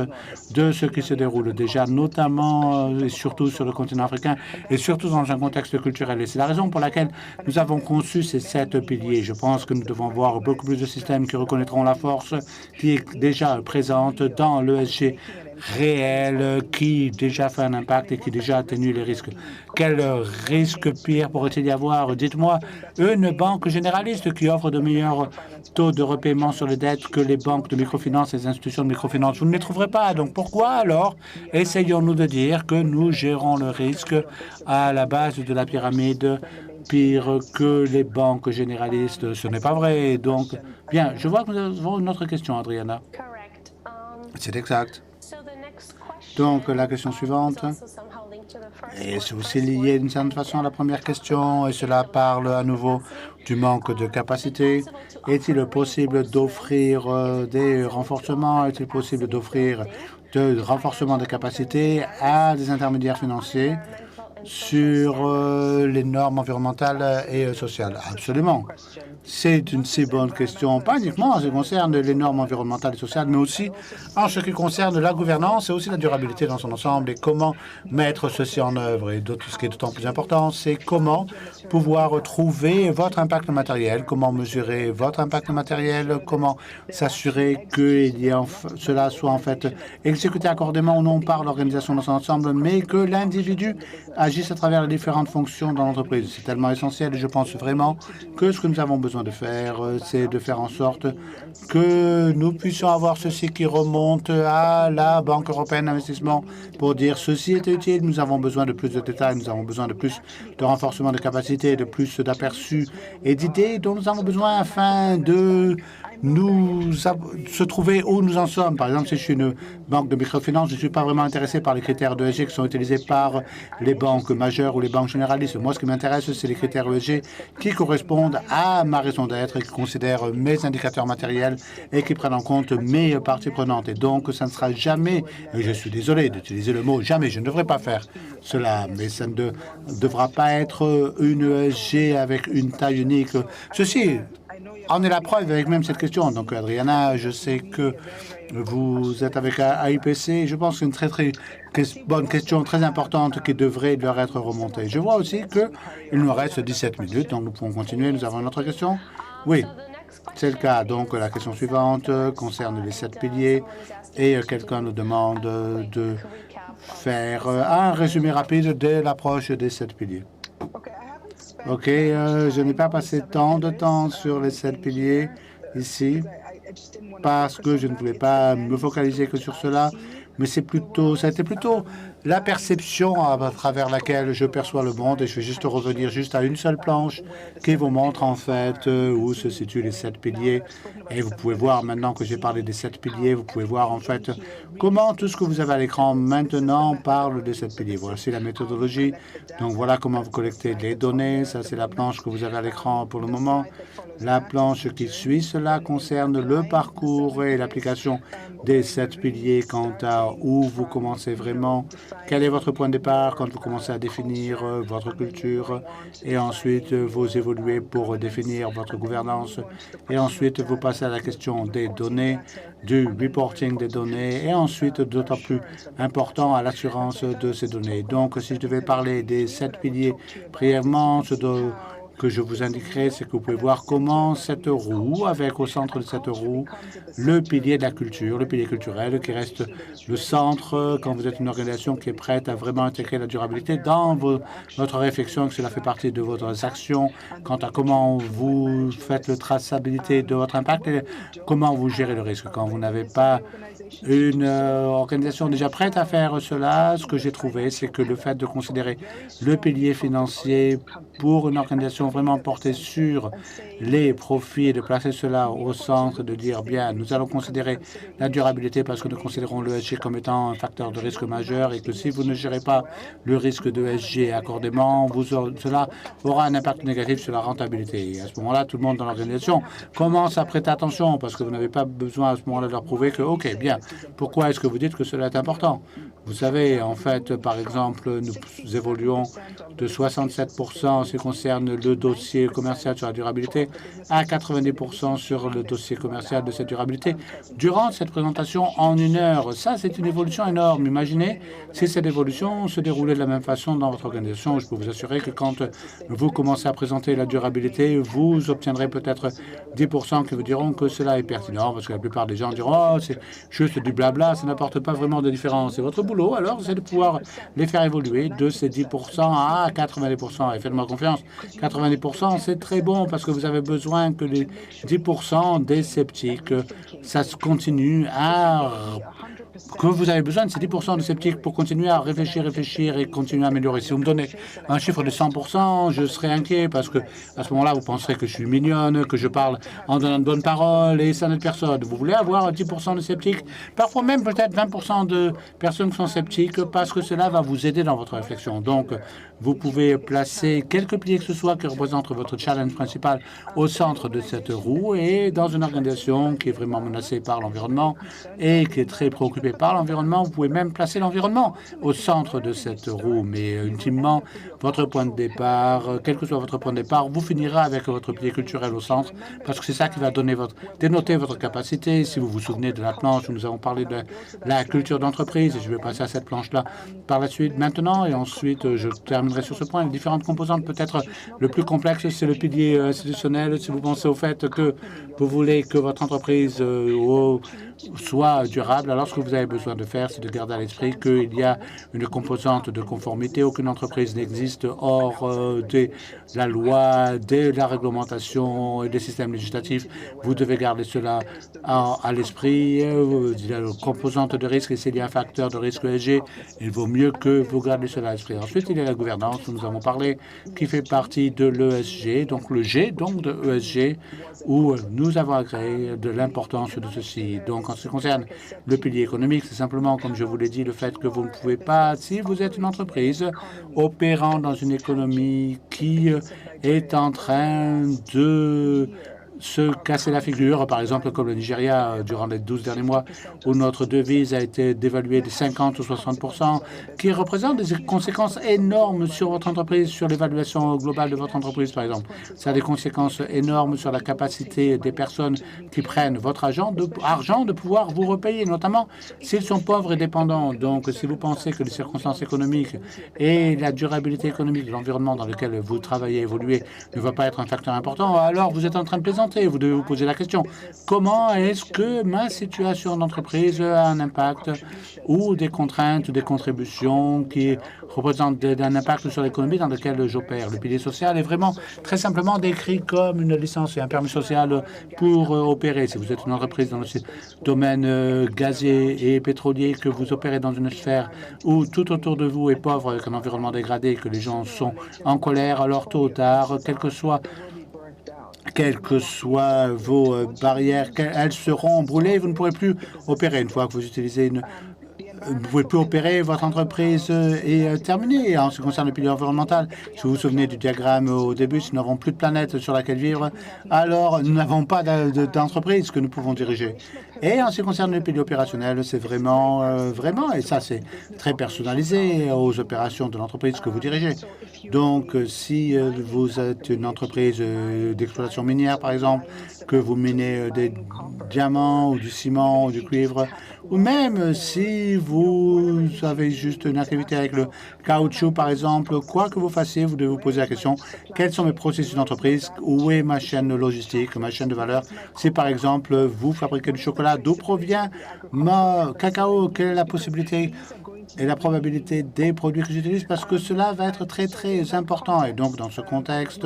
de ce qui se déroule déjà, notamment et surtout sur le continent africain et surtout dans un contexte culturel. Et c'est la raison pour laquelle nous avons conçu ces 7 piliers. Je pense que nous devons voir beaucoup plus de systèmes qui reconnaîtront la force qui est déjà présente dans l'ESG réel qui déjà fait un impact et qui déjà atténue les risques. Quel risque pire pourrait-il y avoir? Dites-moi, une banque généraliste qui offre de meilleurs taux de repaiement sur les dettes que les banques de microfinance et les institutions de microfinance, vous ne les trouverez pas. Donc pourquoi alors essayons-nous de dire que nous gérons le risque à la base de la pyramide pire que les banques généralistes? Ce n'est pas vrai. Donc, bien, je vois que nous avons une autre question, Adriana. C'est exact. Donc, la question suivante, et c'est aussi lié d'une certaine façon à la première question, et cela parle à nouveau du manque de capacité. Est-il possible d'offrir des renforcements? Est-il possible d'offrir de renforcement des capacités à des intermédiaires financiers sur les normes environnementales et sociales? Absolument. C'est une si bonne question, pas uniquement en ce qui concerne les normes environnementales et sociales, mais aussi en ce qui concerne la gouvernance et aussi la durabilité dans son ensemble et comment mettre ceci en œuvre. Et ce qui est d'autant plus important, c'est comment pouvoir trouver votre impact matériel, comment mesurer votre impact matériel, comment s'assurer que cela soit en fait exécuté accordément ou non par l'organisation dans son ensemble, mais que l'individu agisse à travers les différentes fonctions dans l'entreprise. C'est tellement essentiel et je pense vraiment que ce que nous avons besoin de faire, c'est de faire en sorte que nous puissions avoir ceci qui remonte à la Banque européenne d'investissement pour dire ceci est utile, nous avons besoin de plus de détails, nous avons besoin de plus de renforcement de capacités, de plus d'aperçus et d'idées dont nous avons besoin afin de se trouver où nous en sommes. Par exemple, si je suis une banque de microfinance, je ne suis pas vraiment intéressé par les critères d'ESG qui sont utilisés par les banques majeures ou les banques généralistes. Moi, ce qui m'intéresse, c'est les critères ESG qui correspondent à ma raison d'être et qui considèrent mes indicateurs matériels et qui prennent en compte mes parties prenantes. Et donc, ça ne sera jamais, et je suis désolé d'utiliser le mot jamais, je ne devrais pas faire cela, mais ça ne devra pas être une ESG avec une taille unique. Ceci en est la preuve avec même cette question. Donc, Adriana, je sais que vous êtes avec AIPC. Je pense que c'est une très bonne question, très importante qui devrait leur être remontée. Je vois aussi qu'il nous reste 17 minutes, donc nous pouvons continuer. Nous avons une autre question? Oui, c'est le cas. Donc, la question suivante concerne les 7 piliers. Et quelqu'un nous demande de faire un résumé rapide de l'approche des 7 piliers. OK, je n'ai pas passé tant de temps sur les 7 piliers ici parce que je ne voulais pas me focaliser que sur cela, mais ça a été plutôt la perception à travers laquelle je perçois le monde, et je vais juste revenir à une seule planche qui vous montre en fait où se situent les 7 piliers. Et vous pouvez voir, maintenant que j'ai parlé des 7 piliers, vous pouvez voir en fait comment tout ce que vous avez à l'écran maintenant parle des 7 piliers. Voici la méthodologie. Donc voilà comment vous collectez les données. Ça, c'est la planche que vous avez à l'écran pour le moment. La planche qui suit cela concerne le parcours et l'application des 7 piliers quant à où vous commencez vraiment, quel est votre point de départ quand vous commencez à définir votre culture, et ensuite vous évoluez pour définir votre gouvernance, et ensuite vous passez à la question des données, du reporting des données, et ensuite, d'autant plus important, à l'assurance de ces données. Donc, si je devais parler des 7 piliers brièvement, que je vous indiquerai, c'est que vous pouvez voir comment cette roue, avec au centre de cette roue, le pilier de la culture, le pilier culturel, qui reste le centre quand vous êtes une organisation qui est prête à vraiment intégrer la durabilité dans votre réflexion, que cela fait partie de vos actions, quant à comment vous faites la traçabilité de votre impact et comment vous gérez le risque. Quand vous n'avez pas une organisation déjà prête à faire cela, ce que j'ai trouvé, c'est que le fait de considérer le pilier financier pour une organisation vraiment portée sur les profits et de placer cela au centre, de dire, bien, nous allons considérer la durabilité parce que nous considérons l'ESG comme étant un facteur de risque majeur, et que si vous ne gérez pas le risque de ESG accordément, cela aura un impact négatif sur la rentabilité. Et à ce moment-là, tout le monde dans l'organisation commence à prêter attention parce que vous n'avez pas besoin à ce moment-là de leur prouver que, OK, bien, pourquoi est-ce que vous dites que cela est important? Vous savez, en fait, par exemple, nous évoluons de 67% en ce qui concerne le dossier commercial sur la durabilité à 90% sur le dossier commercial de cette durabilité durant cette présentation en 1 heure. Ça, c'est une évolution énorme. Imaginez si cette évolution se déroulait de la même façon dans votre organisation. Je peux vous assurer que quand vous commencez à présenter la durabilité, vous obtiendrez peut-être 10% qui vous diront que cela est pertinent, parce que la plupart des gens diront « Oh, c'est juste du blabla, ça n'apporte pas vraiment de différence. » Et votre boulot, alors, c'est de pouvoir les faire évoluer de ces 10% à 90%. Et faites-moi confiance, 90%, c'est très bon parce que vous avez besoin que les 10% des sceptiques, ça se continue à... que vous avez besoin de ces 10% de sceptiques pour continuer à réfléchir et continuer à améliorer. Si vous me donnez un chiffre de 100%, je serai inquiet parce que à ce moment-là, vous penserez que je suis mignonne, que je parle en donnant de bonnes paroles et ça n'aide personne. Vous voulez avoir 10% de sceptiques, parfois même peut-être 20% de personnes qui sont sceptiques parce que cela va vous aider dans votre réflexion. Donc, vous pouvez placer quelques piliers que ce soit qui représentent votre challenge principal au centre de cette roue, et dans une organisation qui est vraiment menacée par l'environnement et qui est très préoccupée par l'environnement, vous pouvez même placer l'environnement au centre de cette roue. Mais ultimement, votre point de départ, quel que soit votre point de départ, vous finirez avec votre pilier culturel au centre parce que c'est ça qui va dénoter votre capacité. Si vous vous souvenez de la planche où nous avons parlé de la culture d'entreprise, et je vais passer à cette planche-là par la suite maintenant, et ensuite je terminerai sur ce point. Les différentes composantes, peut-être le plus complexe, c'est le pilier institutionnel. Si vous pensez au fait que vous voulez que votre entreprise soit durable, alors ce que vous avez besoin de faire, c'est de garder à l'esprit qu'il y a une composante de conformité. Aucune entreprise n'existe hors de la loi, de la réglementation et des systèmes législatifs. Vous devez garder cela à l'esprit. Il y a une composante de risque, et s'il y a un facteur de risque ESG, il vaut mieux que vous gardiez cela à l'esprit. Ensuite, il y a la gouvernance, dont nous avons parlé, qui fait partie de l'ESG, donc le G, donc de ESG, où nous avons agréé de l'importance de ceci. Donc, en ce qui concerne le pilier économique, c'est simplement, comme je vous l'ai dit, le fait que vous ne pouvez pas, si vous êtes une entreprise opérant dans une économie qui est en train de se casser la figure, par exemple comme le Nigeria durant les 12 derniers mois, où notre devise a été dévaluée de 50 ou 60%, qui représente des conséquences énormes sur votre entreprise, sur l'évaluation globale de votre entreprise, par exemple. Ça a des conséquences énormes sur la capacité des personnes qui prennent votre argent de pouvoir vous repayer, notamment s'ils sont pauvres et dépendants. Donc, si vous pensez que les circonstances économiques et la durabilité économique de l'environnement dans lequel vous travaillez, évoluez, ne va pas être un facteur important, alors vous êtes en train de plaisanter. santé. Vous devez vous poser la question, comment est-ce que ma situation d'entreprise a un impact ou des contraintes ou des contributions qui représentent un impact sur l'économie dans laquelle j'opère. Le pilier social est vraiment très simplement décrit comme une licence et un permis social pour opérer. Si vous êtes une entreprise dans le domaine gazier et pétrolier, que vous opérez dans une sphère où tout autour de vous est pauvre, avec un environnement dégradé, que les gens sont en colère, alors tôt ou tard, quelles que soient vos barrières, elles seront brûlées, vous ne pourrez plus opérer. Une fois que vous utilisez vous ne pouvez plus opérer, votre entreprise est terminée. En ce qui concerne le pilier environnemental, si vous vous souvenez du diagramme au début, si nous n'avons plus de planète sur laquelle vivre, alors nous n'avons pas d'entreprise que nous pouvons diriger. Et en ce qui concerne le pilier opérationnel, c'est vraiment, et ça c'est très personnalisé aux opérations de l'entreprise que vous dirigez. Donc, si vous êtes une entreprise d'exploitation minière, par exemple, que vous minez des diamants ou du ciment ou du cuivre, ou même si vous avez juste une activité avec le caoutchouc, par exemple, quoi que vous fassiez, vous devez vous poser la question, quels sont mes processus d'entreprise? Où est ma chaîne logistique, ma chaîne de valeur? Si, par exemple, vous fabriquez du chocolat, d'où provient mon cacao? Quelle est la possibilité et la probabilité des produits que j'utilise, parce que cela va être très, très important. Et donc, dans ce contexte,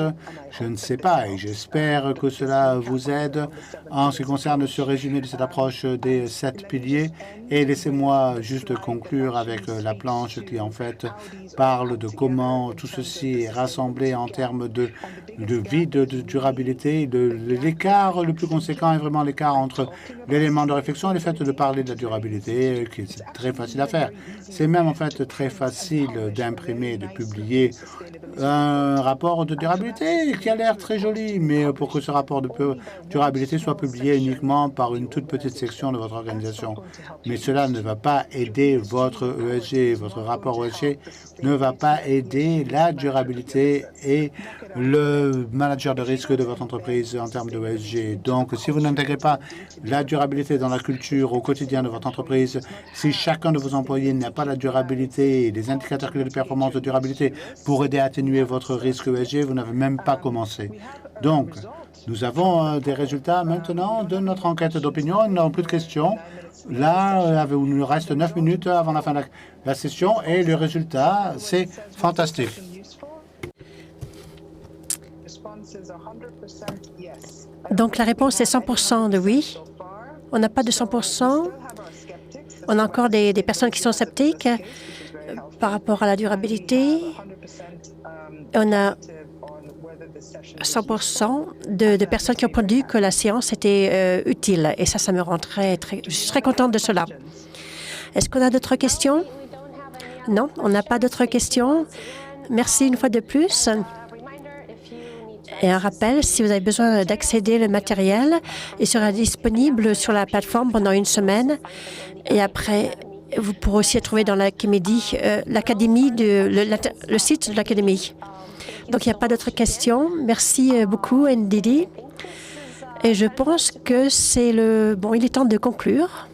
je ne sais pas, et j'espère que cela vous aide en ce qui concerne ce résumé de cette approche des 7 piliers. Et laissez-moi juste conclure avec la planche qui, en fait, parle de comment tout ceci est rassemblé en termes de vie, de durabilité. L'écart le plus conséquent est vraiment l'écart entre l'élément de réflexion et le fait de parler de la durabilité, qui est très facile à faire. C'est même en fait très facile d'imprimer, de publier un rapport de durabilité qui a l'air très joli, mais pour que ce rapport de durabilité soit publié uniquement par une toute petite section de votre organisation. Mais cela ne va pas aider votre ESG. Votre rapport ESG ne va pas aider la durabilité et le manager de risque de votre entreprise en termes de ESG. Donc, si vous n'intégrez pas la durabilité dans la culture au quotidien de votre entreprise, si chacun de vos employés n'a pas la durabilité et des indicateurs clés de performance de durabilité pour aider à atténuer votre risque ESG, vous n'avez même pas commencé. Donc, nous avons des résultats maintenant de notre enquête d'opinion. Nous n'avons plus de questions. Là, il nous reste 9 minutes avant la fin de la session et le résultat, c'est fantastique. Donc, la réponse est 100% de oui. On n'a pas de 100%. On a encore des personnes qui sont sceptiques par rapport à la durabilité. On a 100% de personnes qui ont répondu que la séance était utile. Et ça me rend je suis très contente de cela. Est-ce qu'on a d'autres questions? Non, on n'a pas d'autres questions. Merci une fois de plus. Et un rappel, si vous avez besoin d'accéder le matériel, il sera disponible sur la plateforme pendant une semaine. Et après, vous pourrez aussi trouver dans l'académie, le site de l'académie. Donc, il n'y a pas d'autres questions. Merci beaucoup, NDD. Et je pense que il est temps de conclure.